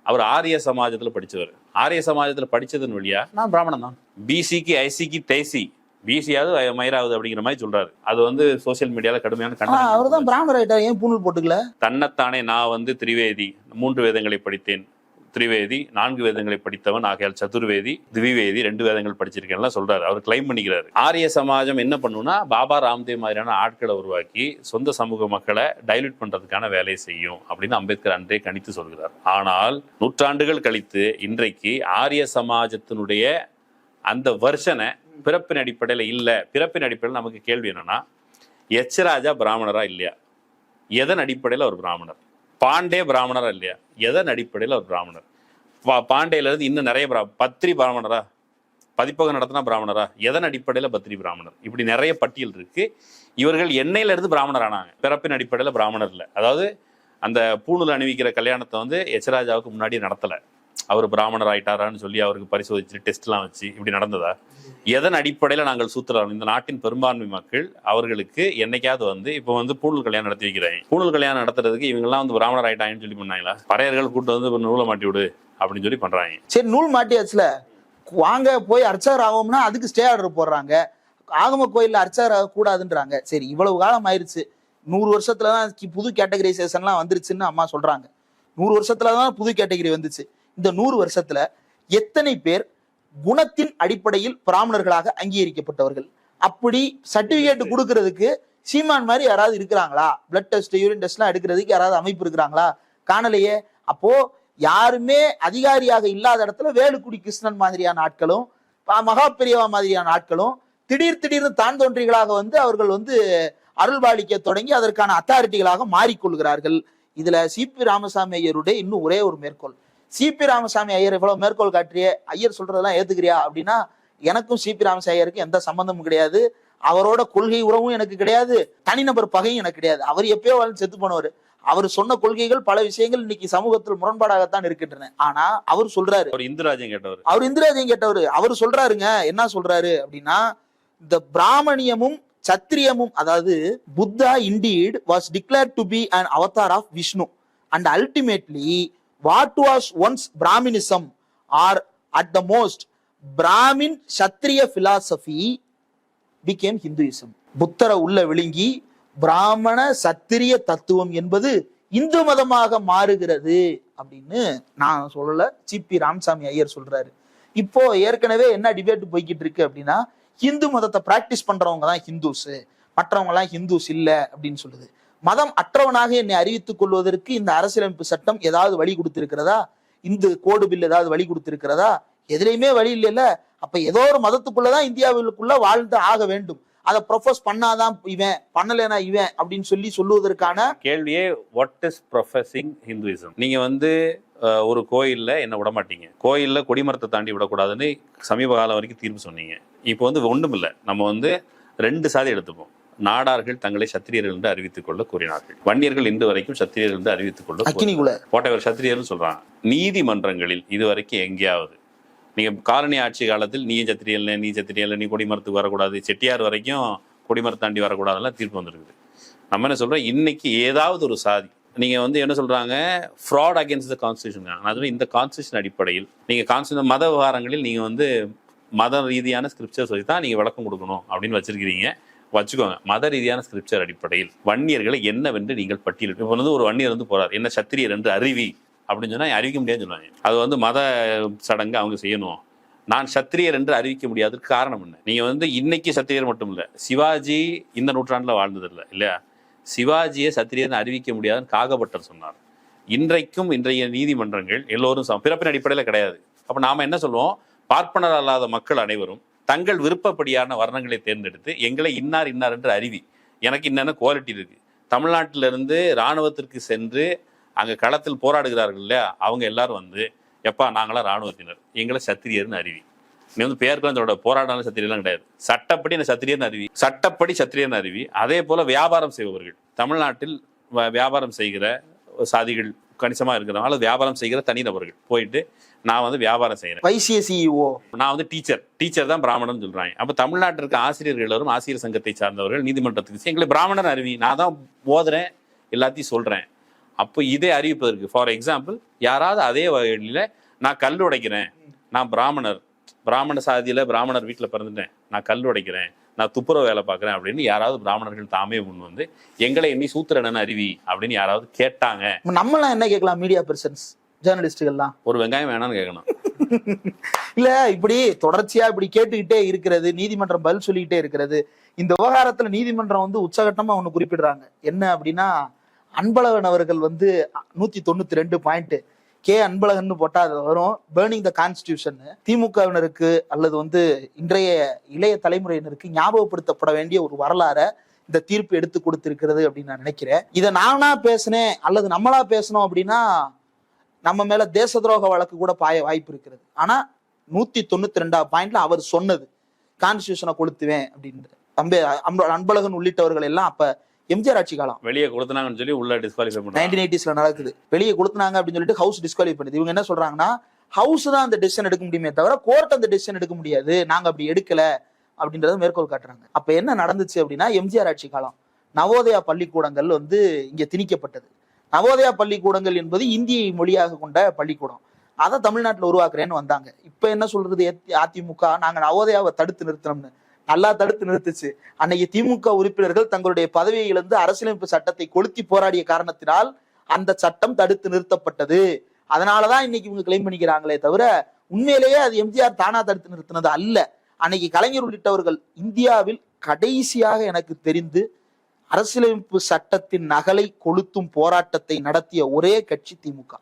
அவர் ஆரிய சமாஜத்துல படிச்சவர். ஆரிய சமாஜத்துல படிச்சதன் வழியா நான் பிராமணன் தான். பிசிக்கு ஐசிக்கு தேசி, பிசியாவது மயிராவது அப்படிங்கிற மாதிரி சொல்றாரு. அது வந்து சோசியல் மீடியால கடுமையான கண்டனம். அவர் தான் பிராமணர் ஆயிட்டார், ஏன் பூணூல் போட்டுக்கல? தன்னைத்தானே நான் வந்து திரிவேதி, 3 வேதங்களை படித்தேன், திரிவேதி 4 வேதங்களை படித்தவன் ஆகையால் சதுர்வேதி, திவிவேதி 2 வேதங்கள் படிச்சிருக்கேன்லாம் சொல்றாரு. அவர் கிளைம் பண்ணிக்கிறாரு. ஆரிய சமாஜம் என்ன பண்ணுன்னா, பாபா ராம்தேவ் மாதிரியான ஆட்களை உருவாக்கி சொந்த சமூக மக்களை டைல்யூட் பண்றதுக்கான வேலையை செய்யும் அப்படின்னு அம்பேத்கர் அன்றே கணித்து சொல்கிறார். ஆனால் நூற்றாண்டுகள் கழித்து இன்றைக்கு ஆரிய சமாஜத்தினுடைய அந்த வருஷனை பிறப்பின் அடிப்படையில் இல்ல. பிறப்பின் அடிப்படையில் நமக்கு கேள்வி என்னன்னா, எச் ராஜா பிராமணரா இல்லையா? எதன் அடிப்படையில் அவர் பிராமணர்? பாண்டே பிராமணரா இல்லையா? எதன் அடிப்படையில் அவர் பிராமணர்? பாண்டேல இருந்து இன்னும் நிறைய பத்ரி பிராமணரா? பதிப்பகம் நடத்தினா பிராமணரா? எதன் அடிப்படையில் பத்ரி பிராமணர்? இப்படி நிறைய பட்டியல் இருக்கு. இவர்கள் எண்ணெயில இருந்து பிராமணர் ஆனாங்க, பிறப்பின் அடிப்படையில் பிராமணர் இல்லை. அதாவது அந்த பூணூல் அணிவிக்கிற கல்யாணத்தை வந்து எச் ராஜாவுக்கு முன்னாடி நடத்தலை. அவர் பிராமணர் ஆயிட்டாரான்னு சொல்லி அவருக்கு பரிசோதிச்சு டெஸ்ட்லாம் வச்சு இப்படி நடந்ததா? எதன் அடிப்படையில் நாங்கள் சூத்திரம்? இந்த நாட்டின் பெரும்பான்மை மக்கள் அவர்களுக்கு என்னைக்காவது வந்து இப்போ வந்து பூணூல் கல்யாணம் நடத்தி வைக்கிறாங்க. பூணூல் கல்யாணம் நடத்துறதுக்கு இவங்கெல்லாம் வந்து பிராமணர் ஆயிட்டாங்கன்னு சொல்லி பண்ணாங்களா? பறையர்கள் கூட்டு வந்து நூலை மாட்டி விடு அப்படின்னு சொல்லி பண்றாங்க. சரி, நூல் மாட்டியாச்சுல, வாங்க போய் அர்ச்சகர் ஆகும்னா அதுக்கு ஸ்டே ஆர்டர் போடுறாங்க. ஆகம கோயில்ல அர்ச்சகர் ஆக கூடாதுன்றாங்க. சரி, இவ்வளவு காலம் ஆயிருச்சு, 100 வருஷத்துலதான் புது கேட்டகரைசேஷன்லாம் வந்துருச்சுன்னு அம்மா சொல்றாங்க. 100 வருஷத்துலதான் புது கேட்டகரி வந்துச்சு. இந்த 100 வருஷத்துல எத்தனை பேர் குணத்தின் அடிப்படையில் பிராமணர்களாக அங்கீகரிக்கப்பட்டவர்கள்? அப்படி சர்டிபிகேட் கொடுக்கறதுக்கு சீமான் மாதிரி யாராவது இருக்கிறாங்களா? பிளட் டெஸ்ட், யூரின் டெஸ்ட் எல்லாம் எடுக்கிறதுக்கு யாராவது அமைப்பு இருக்கிறாங்களா? காணலையே. அப்போ யாருமே அதிகாரியாக இல்லாத இடத்துல வேலுக்குடி கிருஷ்ணன் மாதிரியான ஆட்களும் மகா பெரியவா மாதிரியான ஆட்களும் திடீர்னு தான் தோன்றிகளாக வந்து அவர்கள் வந்து அருள்பாலிக்க தொடங்கி அதற்கான அத்தாரிட்டிகளாக மாறிக்கொள்கிறார்கள். இதுல சிபி ராமசாமி ஐயருடைய இன்னும் ஒரே ஒரு மேற்கோள். சிபி ராமசாமி ஐயர் இவ்வளவு மேற்கோள் காட்டியே ஐயர் சொல்றதெல்லாம் ஏத்துக்கிறியா அப்படின்னா, எனக்கும் சிபி ராமசாமி ஐயருக்கும் எந்த சம்பந்தமும் கிடையாது. அவரோட கொள்கை உறவும் எனக்கு கிடையாது, தனிநபர் பகையும் எனக்கு கிடையாது. அவர் எப்பயோ வாழ்ந்து செத்து போனவர். அவர் சொன்ன கொள்கைகள் பல விஷயங்கள் இன்னைக்கு சமூகத்தில் முரண்பாடாகத்தான் இருக்கின்றன. ஆனா அவர் சொல்றாரு, அவர் இந்துராஜ்யம் கேட்டவர். அவர் சொல்றாருங்க, என்ன சொல்றாரு அப்படின்னா, இந்த பிராமணியமும் சத்திரியமும், அதாவது Buddha indeed was declared to be an avatar of Vishnu and ultimately what was once Brahminism or at the most Brahmin Kshatriya philosophy became Hinduism. புத்தரை உள்ள விழுங்கி பிராமண சத்திரிய தத்துவம் என்பது இந்து மதமாக மாறுகிறது அப்படின்னு நான் சொல்லல, சிபி ராமசாமி ஐயர் சொல்றாரு. இப்போ ஏற்கனவே என்ன டிபேட் போய்கிட்டு இருக்கு அப்படின்னா, ஹிந்து மதத்தை பிராக்டிஸ் பண்றவங்க தான் ஹிந்துஸ், மற்றவங்க எல்லாம் ஹிந்துஸ் இல்ல அப்படின்னு சொல்லுது. மதம் அற்றவனாக என்னை அறிவித்துக் கொள்வதற்கு இந்த அரசியலமைப்பு சட்டம் ஏதாவது வழி கொடுத்திருக்கிறதா? இந்த கோடு பில் ஏதாவது வழி கொடுத்திருக்கிறதா? எதுலையுமே வழி இல்லைல்ல. அப்ப ஏதோ ஒரு மதத்துக்குள்ளதான் இந்தியாவுக்குள்ள வாழ்ந்து ஆக வேண்டும். அதை ப்ரொபோஸ் பண்ணாதான் இவன், பண்ணலைனா இவன் அப்படின்னு சொல்லுவதற்கான கேள்வியே வாட் இஸ் ப்ரொஃபஸிங் ஹிந்துயிசம். நீங்க வந்து ஒரு கோயில்ல என்ன விட மாட்டீங்க, கோயில்ல கொடிமரத்தை தாண்டி விடக்கூடாதுன்னு சமீப காலம் வரைக்கும் தீர்ப்பு சொன்னீங்க. இப்போ வந்து ஒன்றும் இல்லை, நம்ம வந்து 2 சாதி எடுத்துப்போம். நாடார்கள் தங்களை சத்திரியர்கள் என்று அறிவித்துக் கொள்ள கூறினார்கள். வன்னியர்கள் இன்று வரைக்கும் சத்திரியர்கள் என்று அறிவித்துக் கொள்ள போட்டவர் சத்திரியர்கள் சொல்றாங்க. நீதிமன்றங்களில் இதுவரைக்கும் எங்கேயாவது நீங்க காலனி ஆட்சி காலத்தில் நீ சத்திரியல், நீ கொடிமரத்துக்கு வரக்கூடாது, செட்டியார் வரைக்கும் கொடிமரத்தை தாண்டி வரக்கூடாதுலாம் தீர்ப்பு வந்திருக்குது. நம்ம என்ன சொல்றோம், இன்னைக்கு ஏதாவது ஒரு சாதி நீங்க வந்து என்ன சொல்றாங்க, ஃப்ராட் அகேன்ஸ்ட் த கான்ஸ்டியூஷன். அதுல இந்த கான்ஸ்டியூஷன் அடிப்படையில் நீங்க கான்ஸ்டியூஷன் மத விவகாரங்களில் நீங்க வந்து மத ரீதியான ஸ்கிரிப்சர்ஸ் வச்சு தான் நீங்க விளக்கம் கொடுக்கணும் அப்படின்னு வச்சிருக்கிறீங்க. வச்சுக்கோங்க, மத ரீதியான ஸ்கிரிப்சர் அடிப்படையில் வன்னியர்களை என்னவென்று நீங்கள் பட்டியலிட்டு, இப்போ வந்து ஒரு வன்னியர் வந்து போறார், என்ன சத்திரியர் என்று அறிவி அப்படின்னு சொன்னா அறிவிக்க முடியாதுன்னு சொல்லுவாங்க. அது வந்து மத சடங்கு அவங்க செய்யணும். நான் சத்திரியர் என்று அறிவிக்க முடியாததுக்கு காரணம் என்ன? நீங்க வந்து இன்னைக்கு சத்திரியர் மட்டும் இல்ல, சிவாஜி இந்த நூற்றாண்டுல வாழ்ந்தது இல்லை இல்லையா? சிவாஜியை சத்திரியர்னு அறிவிக்க முடியாதுன்னு காகபட்டர் சொன்னார். இன்றைக்கும் இன்றைய நீதிமன்றங்கள் எல்லோரும் பிறப்பின் அடிப்படையில் கிடையாது. அப்ப நாம என்ன சொல்லுவோம், பார்ப்பனர் அல்லாத மக்கள் அனைவரும் தங்கள் விருப்பப்படியான வர்ணங்களை தேர்ந்தெடுத்து எங்களை இன்னார் என்று அறிவி, எனக்கு என்னென்ன குவாலிட்டி இருக்கு. தமிழ்நாட்டிலிருந்து இராணுவத்திற்கு சென்று அங்க களத்தில் போராடுகிறார்கள் இல்லையா, அவங்க எல்லாரும் வந்து எப்பா நாங்களாம் இராணுவத்தினர், எங்களை சத்திரியர்னு அறிவி. நீ வந்து பேருக்குலாம் இதோட போராடான சத்திரியெல்லாம் கிடையாது, சட்டப்படி என்ன சத்திரியர்னு அறிவி, சட்டப்படி சத்திரியர்னு அறிவி. அதே போல வியாபாரம் செய்பவர்கள், தமிழ்நாட்டில் வியாபாரம் செய்கிற சாதிகள் கணிசமா இருக்கிறனால வியாபாரம் செய்கிற தனிநபர்கள் போயிட்டு நான் வந்து வியாபாரம் செய்யறேன், வைசிய சிஇஓ, நான் வந்து டீச்சர் தான் பிராமணன் சொல்றாங்க. அப்ப தமிழ்நாட்டில் இருக்க ஆசிரியர்கள் எல்லாரும் ஆசிரியர் சங்கத்தை சார்ந்தவர்கள் நீதிமன்றத்துக்கு எங்களை பிராமணர் அறிவி, நான் தான் போதுறேன் எல்லாத்தையும் சொல்றேன். அப்போ இதை அறிவிப்பதற்கு ஃபார் எக்ஸாம்பிள் யாராவது அதே வகையில நான் கல் உடைக்கிறேன், நான் பிராமண சாதியில பிராமணர் வீட்டில் பிறந்துட்டேன், நான் கல் உடைக்கிறேன், நான் துப்புரவு வேலை பார்க்குறேன் அப்படின்னு யாராவது பிராமணர்கள் தாமே முன் வந்து எங்களை எண்ணி சூத்திரன்னு அறிவி அப்படின்னு யாராவது கேட்டாங்க, நம்மளாம் என்ன கேட்கலாம்? மீடியா பர்சன்ஸ், ஜேர்னலிஸ்டுகள்லாம் ஒரு வெங்காயம் வேணாம்னு கேட்கணும். இல்ல இப்படி தொடர்ச்சியா இப்படி கேட்டுக்கிட்டே இருக்கிறது, நீதிமன்றம் பதில் சொல்லிக்கிட்டே இருக்கிறது. இந்த விவகாரத்துல நீதிமன்றம் வந்து உச்சகட்டமா ஒண்ணு குறிப்பிடுறாங்க. என்ன அப்படின்னா, அன்பழகன் அவர்கள் வந்து 192 பாயிண்ட் கே அன்பழகன் போட்டா அது வரும், பேர்னிங் த கான்ஸ்டிடியூஷன். திமுகவினருக்கு அல்லது வந்து இன்றைய இளைய தலைமுறையினருக்கு ஞாபகப்படுத்தப்பட வேண்டிய ஒரு வரலாற இந்த தீர்ப்பு எடுத்து கொடுத்திருக்கிறது அப்படின்னு நான் நினைக்கிறேன். இதை நானா பேசினேன் அல்லது நம்மளா பேசணும் அப்படின்னா நம்ம மேல தேச துரோக வழக்கு கூட பாய வாய்ப்பு இருக்கிறது. ஆனா 192 பாயிண்ட்ல அவர் சொன்னது கான்ஸ்டிடியூஷனை கொளுத்துவேன் அப்படின்னு அன்பழகன் உள்ளிட்டவர்கள் எல்லாம் அப்ப எம்ஜிஆர் ஆட்சி காலம் வெளியே கொடுத்தாங்கன்னு சொல்லி உள்ள டிஸ்குவாலிஃபை பண்ணாங்க. 1980s நடக்குது. வெளியே கொடுத்தாங்க அப்படின்னு சொல்லிட்டு ஹவுஸ் டிஸ்குவாலிஃபை பண்ணுது. இவங்க என்ன சொல்றாங்கன்னா, ஹவுஸ் தான் அந்த டெசிஷன் எடுக்க முடியுமே தவிர கோர்ட் அந்த டெசிஷன் எடுக்க முடியாது, நாங்க அப்படி எடுக்கல அப்படின்றத மேற்கோள் காட்டுறாங்க. அப்ப என்ன நடந்துச்சு அப்படின்னா, எம்ஜிஆர் ஆட்சி காலம் நவோதயா பள்ளிக்கூடங்கள் வந்து இங்க திணிக்கப்பட்டது. நவோதயா பள்ளிக்கூடங்கள் என்பது இந்திய மொழியாக கொண்ட பள்ளிக்கூடம். அதை தமிழ்நாட்டில் உருவாக்குறேன்னு வந்தாங்க. இப்ப என்ன சொல்றது அதிமுக, நாங்க நவோதயாவை தடுத்து நிறுத்தணும்னு. நல்லா தடுத்து நிறுத்துச்சு. அன்னைக்கு திமுக உறுப்பினர்கள் தங்களுடைய பதவியை இழந்து அரசியலமைப்பு சட்டத்தை கொளுத்தி போராடிய காரணத்தினால் அந்த சட்டம் தடுத்து நிறுத்தப்பட்டது. அதனாலதான் இன்னைக்கு இவங்க கிளைம் பண்ணிக்கிறாங்களே தவிர உண்மையிலேயே அது எம்ஜிஆர் தானா தடுத்து நிறுத்தினது அல்ல. அன்னைக்கு கலைஞர் உள்ளிட்டவர்கள் இந்தியாவில் கடைசியாக எனக்கு தெரிந்து அரசியலமைப்பு சட்டத்தின் நகலை கொளுத்தும் போராட்டத்தை நடத்திய ஒரே கட்சி திமுக.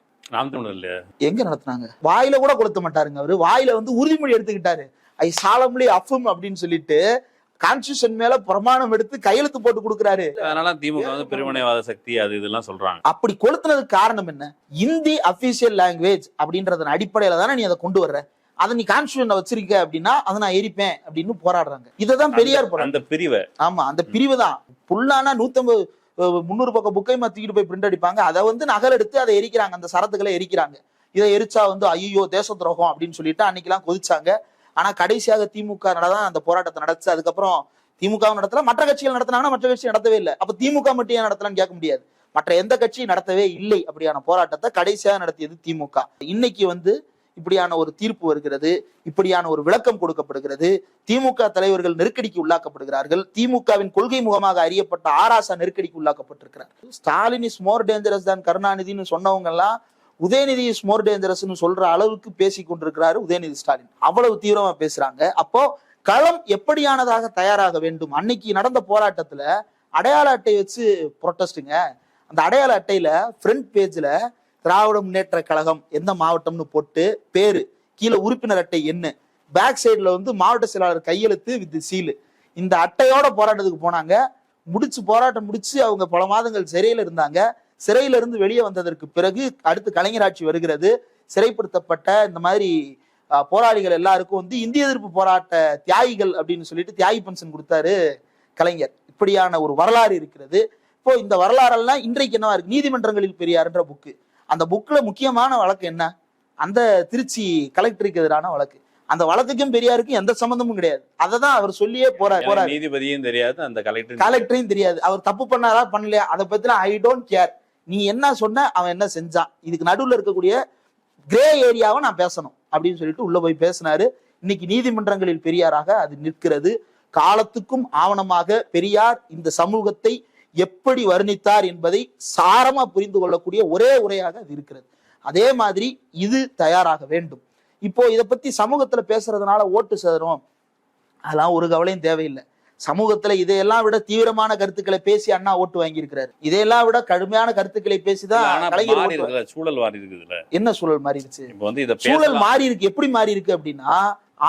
எங்க நடத்தினாங்க? வாயில கூட கொளுத்த மாட்டாருங்க அவரு. வாயில வந்து உறுதிமொழி எடுத்துக்கிட்டாரு. ஐ சாலம்லி அஃபர்ம் அப்படின்னு சொல்லிட்டு கான்ஸ்டிடியூஷன் மேல பிரமாணம் எடுத்து கையெழுத்து போட்டு கொடுக்குறாரு. அதனால திமுக வந்து பிரிவினைவாத சக்தி அது இதெல்லாம் சொல்றாங்க. அப்படி கொளுத்துனதுக்கு காரணம் என்ன? இந்தி அபிஷியல் லாங்குவேஜ் அப்படின்றதன் அடிப்படையில தானே நீ அதை கொண்டு வர்ற. அதை நீ கான்ஸ்டிடியூஷன்ல வச்சிருக்க அப்படின்னா அதை நான் எரிப்பேன் அப்படின்னு போராடுறாங்க. இதுதான் பெரியார் போராட்டம். அந்த பிரிவை, ஆமா அந்த பிரிவு தான். புல்லானா 150-300 பக்கம் புக்கைமா தூக்கிட்டு போய் பிரிண்ட் அடிப்பாங்க. அதை வந்து நகல் எடுத்து அதை எரிக்கிறாங்க, அந்த சரத்துக்களை எரிக்கிறாங்க. இதை எரிச்சா வந்து ஐயோ தேச துரோகம் அப்படின்னு சொல்லிட்டு அன்னைக்கெல்லாம் கொதிச்சாங்க. ஆனா கடைசியாக திமுக தான் அந்த போராட்டத்தை நடத்துச்சு. அதுக்கப்புறம் திமுக நடத்தல, மற்ற கட்சிகள் நடத்தினாங்கன்னா மற்ற கட்சி நடத்தவே இல்லை. அப்ப திமுக மட்டும் ஏன் நடத்தலாம்னு கேட்க முடியாது. மற்ற எந்த கட்சியும் நடத்தவே இல்லை. அப்படியான போராட்டத்தை கடைசியாக நடத்தியது திமுக. இன்னைக்கு வந்து இப்படியான ஒரு தீர்ப்பு வருகிறது, இப்படியான ஒரு விளக்கம் கொடுக்கப்படுகிறது. திமுக தலைவர்கள் நெருக்கடிக்கு உள்ளாக்கப்படுகிறார்கள். திமுகவின் கொள்கை முகமாக அறியப்பட்ட ஆராசா நெருக்கடிக்கு உள்ளாக்கப்பட்டிருக்கிறார். ஸ்டாலின் இஸ் மோர் டேஞ்சரஸ் தான் கருணாநிதினு சொன்னவங்க எல்லாம் உதயநிதி இஸ் மோர் டேஞ்சரஸ்னு சொல்ற அளவுக்கு பேசி கொண்டிருக்கிறாரு உதயநிதி ஸ்டாலின். அவ்வளவு தீவிரமா பேசுறாங்க. அப்போ களம் எப்படியானதாக தயாராக வேண்டும். அன்னைக்கு நடந்த போராட்டத்துல அடையாள அட்டை வச்சு புரொட்டஸ்டுங்க. அந்த அடையாள அட்டையில ஃப்ரண்ட் பேஜ்ல திராவிட முன்னேற்ற கழகம் எந்த மாவட்டம்னு போட்டு பேரு, கீழே உறுப்பினர் அட்டை என்ன, பேக் சைடுல வந்து மாவட்ட செயலாளர் கையெழுத்து வித் சீலு. இந்த அட்டையோட போராட்டத்துக்கு போனாங்க. போராட்டம் முடிச்சு அவங்க பல மாதங்கள் சிறையில இருந்தாங்க. சிறையில இருந்து வெளியே வந்ததற்கு பிறகு அடுத்து கலைஞர் ஆட்சி வருகிறது. சிறைப்படுத்தப்பட்ட இந்த மாதிரி போராளிகள் எல்லாருக்கும் வந்து இந்திய எதிர்ப்பு போராட்ட தியாகிகள் அப்படின்னு சொல்லிட்டு தியாகி பென்ஷன் கொடுத்தாரு கலைஞர். இப்படியான ஒரு வரலாறு இருக்கிறது. இப்போ இந்த வரலாறெல்லாம் இன்றைக்கு என்னவா இருக்கு? நீதிமன்றங்களில் பெரியார்ன்ற புக்கு. அந்த புக்ல முக்கியமான வழக்கு என்ன? அந்த திருச்சி கலெக்டருக்கு எதிரான வழக்கு. அந்த வழக்குக்கும் பெரியாருக்கும் எந்த சம்பந்தமும் கிடையாது. அததான் அவர் சொல்லியே போறாரு. நீதிபதியும் தெரியாது, அந்த கலெக்டரையும் தெரியாது. அவர் தப்பு பண்ணாரா பண்ணலையா அதை பத்திலாம் ஐ டோன்ட் கேர். நீ என்ன சொன்ன, அவன் என்ன செஞ்சான், இதுக்கு நடுவில் இருக்கக்கூடிய கிரே ஏரியாவை நான் பேசணும் அப்படின்னு சொல்லிட்டு உள்ள போய் பேசினாரு. இன்னைக்கு நீதிமன்றங்களில் பெரியாராக அது நிற்கிறது. காலத்துக்கும் ஆவணமாக பெரியார் இந்த சமூகத்தை எப்படி வர்ணித்தார் என்பதை சாரமா புரிந்து கொள்ளக்கூடிய ஒரே உரையாக அது இருக்கிறது. அதே மாதிரி இது தயாராக வேண்டும். இப்போ இதை பத்தி சமூகத்துல பேசுறதுனால ஓட்டு சேரும், அதெல்லாம் ஒரு கவலையும் தேவையில்லை. சமூகத்துல இதையெல்லாம் விட தீவிரமான கருத்துக்களை பேசி அண்ணா ஓட்டு வாங்கி இருக்கிறார். இதையெல்லாம் விட கடுமையான கருத்துக்களை பேசிதான் சூழல் மாறி இருக்குது. என்ன சூழல் மாறிடுச்சு? சூழல் மாறி இருக்கு. எப்படி மாறி இருக்கு அப்படின்னா,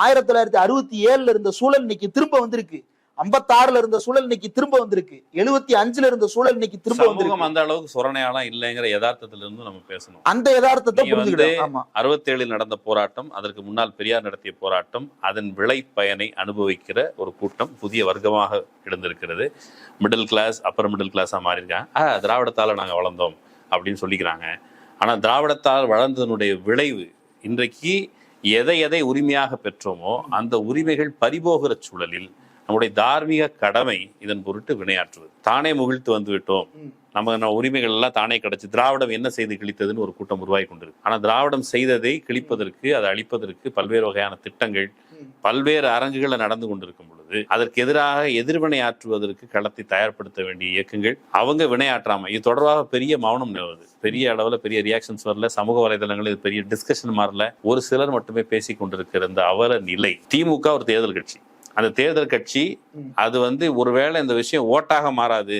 1967 இருந்த சூழல் இன்னைக்கு திரும்ப வந்திருக்கு. 56 இருந்த சூழல் இன்னைக்கு திரும்ப வந்திருக்கு. 75 இருந்த சூழல் இன்னைக்கு திரும்ப வந்திருக்கு. அந்த அளவுக்கு சொரணையாலாம் இல்லைங்கிற யதார்த்தத்துல இருந்து நம்ம பேசணும். அந்த யதார்த்தத்தை புரிஞ்சுக்கிட்டோம். 67 நடந்த போராட்டம், அதற்கு முன்னால் பெரியார் நடத்திய போராட்டம், அதன் விளை பயனை அனுபவிக்கிற ஒரு கூட்டம் புதிய வர்க்கமாக எழுந்திருக்கிறது. மிடில் கிளாஸ், அப்பர் மிடில் கிளாஸா மாறி இருக்காங்க. திராவிடத்தால நாங்க வளர்ந்தோம், அப்படின்னு சொல்லிக்கிறாங்க. ஆனா திராவிடத்தால் வளர்ந்ததனுடைய விளைவு இன்றைக்கு எதை எதை உரிமையாக பெற்றோமோ அந்த உரிமைகள் பறிபோகிற சூழலில் நம்முடைய தார்மீக கடமை இதன் பொருட்டு வினையாற்றுவது. தானே முகிழ்த்து வந்து விட்டோம், நம்ம உரிமைகள் எல்லாம் தானே கிடைச்சு, திராவிடம் என்ன செய்து கிழித்ததுன்னு ஒரு கூட்டம் உருவாகி கொண்டிருக்கு. ஆனா திராவிடம் செய்ததை கிழிப்பதற்கு, அதை அழிப்பதற்கு பல்வேறு வகையான திட்டங்கள் பல்வேறு அரங்குகளை நடந்து கொண்டிருக்கும் பொழுது அதற்கு எதிராக எதிர்வினை ஆற்றுவதற்கு களத்தை தயார்படுத்த வேண்டிய இயக்கங்கள் அவங்க வினையாற்றாம இது தொடர்பாக பெரிய மௌனம் நிலவுது. பெரிய அளவுல பெரிய ரியாக்ஷன்ஸ் வரல, சமூக வலைதளங்கள் இது பெரிய டிஸ்கஷன் மாறல, ஒரு சிலர் மட்டுமே பேசி கொண்டிருக்கிற இந்த அவல நிலை. திமுக ஒரு தேர்தல் கட்சி, அந்த தேர்தல் கட்சி அது ஒருவேளை இந்த விஷயம் ஓட்டாக மாறாது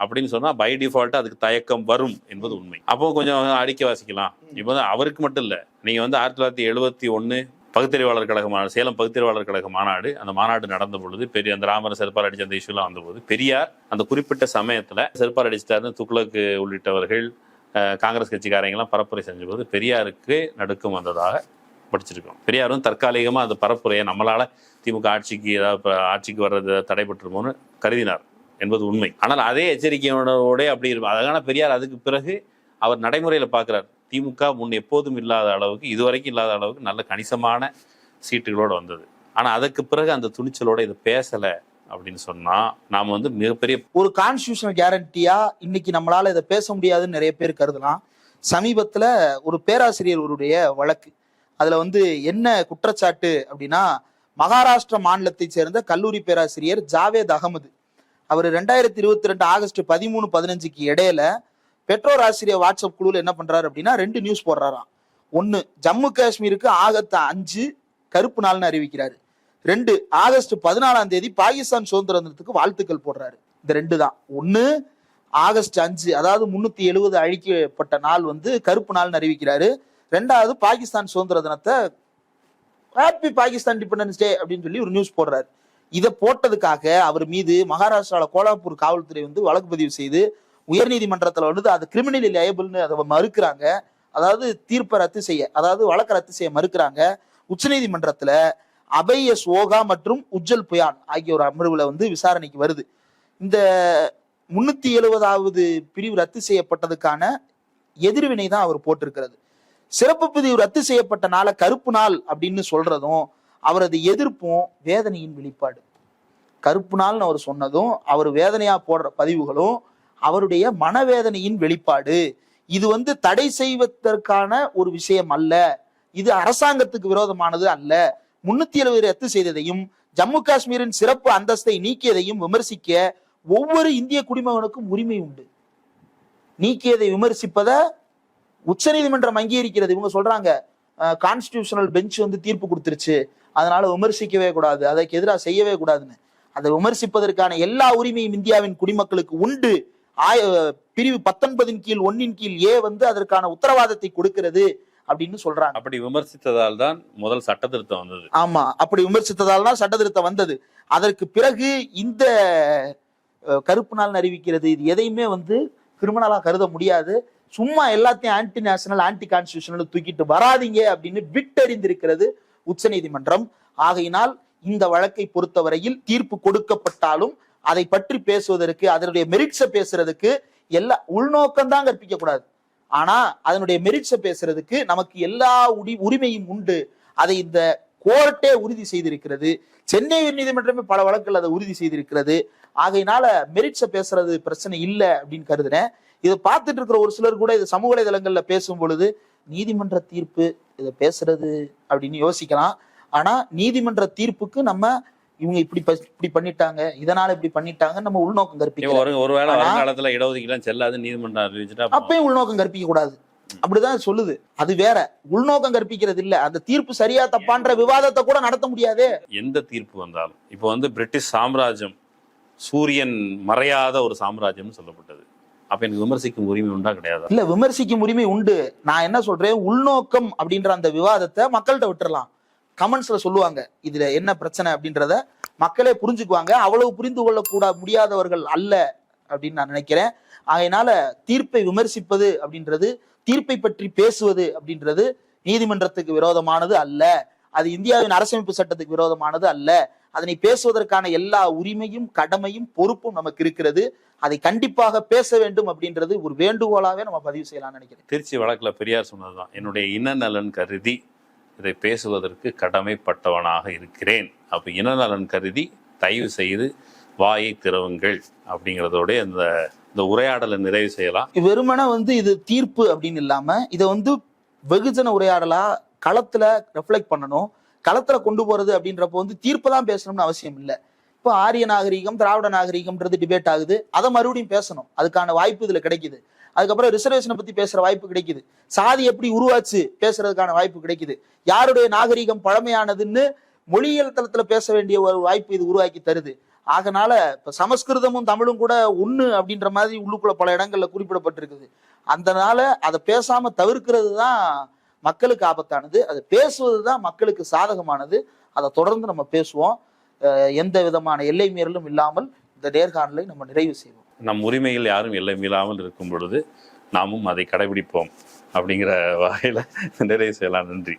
அப்படின்னு சொன்னா பை டிஃபால்ட் அதுக்கு தயக்கம் வரும் என்பது உண்மை. அப்போ கொஞ்சம் அடிக்க வாசிக்கலாம். இப்போ அவருக்கு மட்டும் இல்ல, நீங்க 1971 பகுத்தறிவாளர் கழக மாநாடு, சேலம் பகுத்தறிவாளர் கழக மாநாடு, அந்த மாநாடு நடந்த பொழுது பெரிய அந்த ராமர் செருப்பார் அடிச்ச அந்த இஷ்யூலாம் வந்தபோது பெரியார் அந்த குறிப்பிட்ட சமயத்துல செருப்பார் அடிச்சிட்டாருன்னு துக்ளக் உள்ளிட்டவர்கள் காங்கிரஸ் கட்சிக்காரங்கெல்லாம் பரப்புரை செஞ்ச போது பெரியாருக்கு நடுக்கம் வந்ததாக படிச்சிருக்கோம். பெரியாரும் தற்காலிகமா அந்த பரப்புரையை நம்மளால திமுக ஆட்சிக்கு வர்றது தடைபட்டுருமோன்னு கருதினார் என்பது உண்மை. ஆனால் அதே எச்சரிக்கையோட அப்படி இருக்கும். அதனால பெரியார் அதுக்கு பிறகு அவர் நடைமுறையில பார்க்கிறார், திமுக முன் எப்போதும் இல்லாத அளவுக்கு, இதுவரைக்கும் இல்லாத அளவுக்கு நல்ல கணிசமான சீட்டுகளோட வந்தது. ஆனா அதுக்கு பிறகு அந்த துணிச்சலோட இதை பேசல அப்படின்னு சொன்னா நாம மிகப்பெரிய ஒரு கான்ஸ்டிடியூஷனல் கேரண்டியா இன்னைக்கு நம்மளால இதை பேச முடியாதுன்னு நிறைய பேர் கருதலாம். சமீபத்துல ஒரு பேராசிரியருடைய வழக்கு, அதுல என்ன குற்றச்சாட்டு அப்படின்னா, மகாராஷ்டிரா மாநிலத்தை சேர்ந்த கல்லூரி பேராசிரியர் ஜாவேத் அகமது அவர் 2022 ஆகஸ்ட் 13-15 இடையில பெற்றோர் ஆசிரியர் வாட்ஸ்அப் குழுவில் என்ன பண்றாரு அப்படின்னா 2 நியூஸ் போடுறாராம். 1, ஜம்மு காஷ்மீருக்கு ஆகஸ்ட் 5 கருப்பு நாள்னு அறிவிக்கிறாரு. 2, ஆகஸ்ட் 14 பாகிஸ்தான் சுதந்திர தினத்துக்கு வாழ்த்துக்கள் போடுறாரு. இந்த 2 தான். 1 ஆகஸ்ட் 5, அதாவது 370 அழிக்கப்பட்ட நாள் கருப்பு நாள்னு அறிவிக்கிறாரு. 2வது பாகிஸ்தான் சுதந்திர தினத்தை ஹாப்பி பாகிஸ்தான் டிபெண்டன்ஸ் டே அப்படின்னு சொல்லி ஒரு நியூஸ் போடுறாரு. இதை போட்டதுக்காக அவர் மீது மகாராஷ்டிரால கோலாப்பூர் காவல்துறை வழக்கு பதிவு செய்து உயர்நீதிமன்றத்தில் அது கிரிமினல் லையபிள்னு அதை மறுக்கிறாங்க. அதாவது தீர்ப்பை ரத்து செய்ய, அதாவது வழக்கை ரத்து செய்ய மறுக்கிறாங்க. உச்சநீதிமன்றத்துல அபய் எஸ் ஓகா மற்றும் உஜ்ஜல் புயான் ஆகிய ஒரு அமர்வுல விசாரணைக்கு வருது. இந்த 370வது பிரிவு ரத்து செய்யப்பட்டதுக்கான எதிர்வினை தான் அவர் போட்டிருக்கிறது. சிறப்பு பிரிவு ரத்து செய்யப்பட்ட நாளை கருப்பு நாள் அப்படின்னு சொல்றதும் அவரது எதிர்ப்பும் வேதனையின் வெளிப்பாடு. கருப்பு நாள்னு அவர் சொன்னதும் அவர் வேதனையா போடுற பதிவுகளும் அவருடைய மனவேதனையின் வெளிப்பாடு. இது தடை செய்வதற்கான ஒரு விஷயம் அல்ல, இது அரசாங்கத்துக்கு விரோதமானது அல்ல. 370 ரத்து செய்ததையும் ஜம்மு காஷ்மீரின் சிறப்பு அந்தஸ்தை நீக்கியதையும் விமர்சிக்க ஒவ்வொரு இந்திய குடிமகனுக்கும் உரிமை உண்டு. நீக்கியதை விமர்சிப்பத உச்ச நீதிமன்றம் அங்கீகரிக்கிறது. இவங்க சொல்றாங்க கான்ஸ்டிடியூஷனல் பெஞ்ச் தீர்ப்பு கொடுத்துருச்சு, அதனால விமர்சிக்கவே கூடாது, அதற்கு எதிராக செய்யவே கூடாதுன்னு. அதை விமர்சிப்பதற்கான எல்லா உரிமையும் இந்தியாவின் குடிமக்களுக்கு உண்டு. பிரிவு 19 கீழ் 1 கீழ் ஏ அதற்கான உத்தரவாதத்தை கொடுக்கிறது அப்படின்னு சொல்றாங்க. அப்படி விமர்சித்ததால் தான் முதல் சட்ட திருத்தம் வந்தது. ஆமா, அப்படி விமர்சித்ததால் தான் சட்ட திருத்தம் வந்தது. அதற்கு பிறகு இந்த கருப்பு நாள் அறிவிக்கிறது இது எதையுமே கிரிமினலா கருத முடியாது. சும்மா எல்லாத்தையும் ஆன்டி நேஷனல் ஆன்டி கான்ஸ்டிடியூஷனல் தூக்கிட்டு வராதிங்க அப்படின்னு விட்டறிந்திருக்கிறது உச்ச நீதிமன்றம். ஆகையினால் இந்த வழக்கை பொறுத்தவரையில் தீர்ப்பு கொடுக்கப்பட்டாலும் அதை பற்றி பேசுவதற்கு, அதனுடைய மெரிட்ஸை பேசுறதுக்கு எல்லா உள்நோக்கம் தான் கற்பிக்க கூடாது. ஆனா அதனுடைய மெரிட்ஸை பேசுறதுக்கு நமக்கு எல்லா உரிமையும் உண்டு. அதை இந்த கோர்ட்டே உறுதி செய்திருக்கிறது. சென்னை உயர்நீதிமன்றமே பல வழக்குகள் அதை உறுதி செய்திருக்கிறது. ஆகையினால மெரிட்ஸை பேசுறது பிரச்சனை இல்லை அப்படின்னு கருதுறேன். இதை பார்த்துட்டு இருக்கிற ஒரு சிலர் கூட இது சமூக வலைதளங்கள்ல பேசும் பொழுது நீதிமன்ற தீர்ப்பு இதை பேசுறது அப்படின்னு யோசிக்கலாம். ஆனா நீதிமன்ற தீர்ப்புக்கு நம்ம இவங்க இப்படி பண்ணிட்டாங்க, இதனால இப்படி பண்ணிட்டாங்க நம்ம உள்நோக்கம் கற்பிக்கிறோம். ஒருவேளை வருங்காலத்துல இடஒதுக்கீடு செல்லாது நீதிமன்றம் அறிவிச்சுட்டா அப்பயும் உள்நோக்கம் கற்பிக்க கூடாது அப்படிதான் சொல்லுது. அது வேற, உள்நோக்கம் கற்பிக்கிறது இல்ல. அந்த தீர்ப்பு சரியா தப்பான்ற விவாதத்தை கூட நடத்த முடியாது. எந்த தீர்ப்பு வந்தாலும் இப்போ பிரிட்டிஷ் சாம்ராஜ்யம் சூரியன் மறையாத ஒரு சாம்ராஜ்யம்னு சொல்லப்பட்டது. அப்ப எனக்கு விமர்சிக்கும் உரிமை உண்டா? கிடையாது. இல்ல, விமர்சிக்கும் உரிமை உண்டு. நான் என்ன சொல்றேன், உள்நோக்கம் அப்படின்ற அந்த விவாதத்தை மக்கள்கிட்ட விட்டுறலாம். கமெண்ட்ஸ்ல சொல்லுவாங்க இதுல என்ன பிரச்சனை அப்படின்றத மக்களே புரிஞ்சுக்குவாங்க. அவ்வளவு புரிந்து கொள்ள முடியாதவர்கள் அல்ல அப்படின்னு நான் நினைக்கிறேன். அதனால தீர்ப்பை விமர்சிப்பது அப்படின்றது, தீர்ப்பை பற்றி பேசுவது அப்படின்றது நீதிமன்றத்துக்கு விரோதமானது அல்ல. அது இந்தியாவின் அரசமைப்பு சட்டத்துக்கு விரோதமானது அல்ல. அதனை பேசுவதற்கான எல்லா உரிமையும் கடமையும் பொறுப்பும் நமக்கு இருக்கிறது. அதை கண்டிப்பாக பேச வேண்டும் அப்படின்றது ஒரு வேண்டுகோளாவே நம்ம பதிவு செய்யலாம்னு நினைக்கிறேன். திருச்சி வழக்குல பெரியார் சொன்னதுதான், என்னுடைய இனநலன் கருதி இதை பேசுவதற்கு கடமைப்பட்டவனாக இருக்கிறேன். அப்ப இனநலன் கருதி தயவு செய்து வாயை திறவுங்கள் அப்படிங்கிறதோட இந்த உரையாடலை நிறைவு செய்யலாம். வெறுமனே இது தீர்ப்பு அப்படின்னு இல்லாம இதை வெகுஜன உரையாடலா களத்துல ரெஃப்ளெக்ட் பண்ணணும். களத்துல கொண்டு போறது அப்படின்றப்போ தீர்ப்பு தான் பேசணும்னு அவசியம் இல்லை. இப்போ ஆரிய நாகரிகம் திராவிட நாகரிகம்ன்றது டிபேட் ஆகுது, அதை மறுபடியும் பேசணும், அதுக்கான வாய்ப்பு இதுல கிடைக்குது. அதுக்கப்புறம் ரிசர்வேஷனை பத்தி பேசுற வாய்ப்பு கிடைக்குது, சாதி எப்படி உருவாச்சு பேசுறதுக்கான வாய்ப்பு கிடைக்குது, யாருடைய நாகரிகம் பழமையானதுன்னு மொழியியல் தளத்துல பேச வேண்டிய ஒரு வாய்ப்பு இது உருவாக்கி தருது. ஆகனால இப்ப சமஸ்கிருதமும் தமிழும் கூட ஒண்ணு அப்படின்ற மாதிரி உள்ளுக்குள்ள பல இடங்கள்ல குறிப்பிடப்பட்டிருக்குது. அதனால அதை பேசாம தவிர்க்கிறது தான் மக்களுக்கு ஆபத்தானது, அதை பேசுவதுதான் மக்களுக்கு சாதகமானது. அதை தொடர்ந்து நம்ம பேசுவோம். எந்த விதமான எல்லை மீறலும் இல்லாமல் இந்த நேர்காணலை நம்ம நிறைவு செய்வோம். நம் உரிமைகள் யாரும் எல்லை மீறாமல் இருக்கும் பொழுது நாமும் அதை கடைபிடிப்போம் அப்படிங்கிற வகையில நிறைவு செய்யலாம். நன்றி.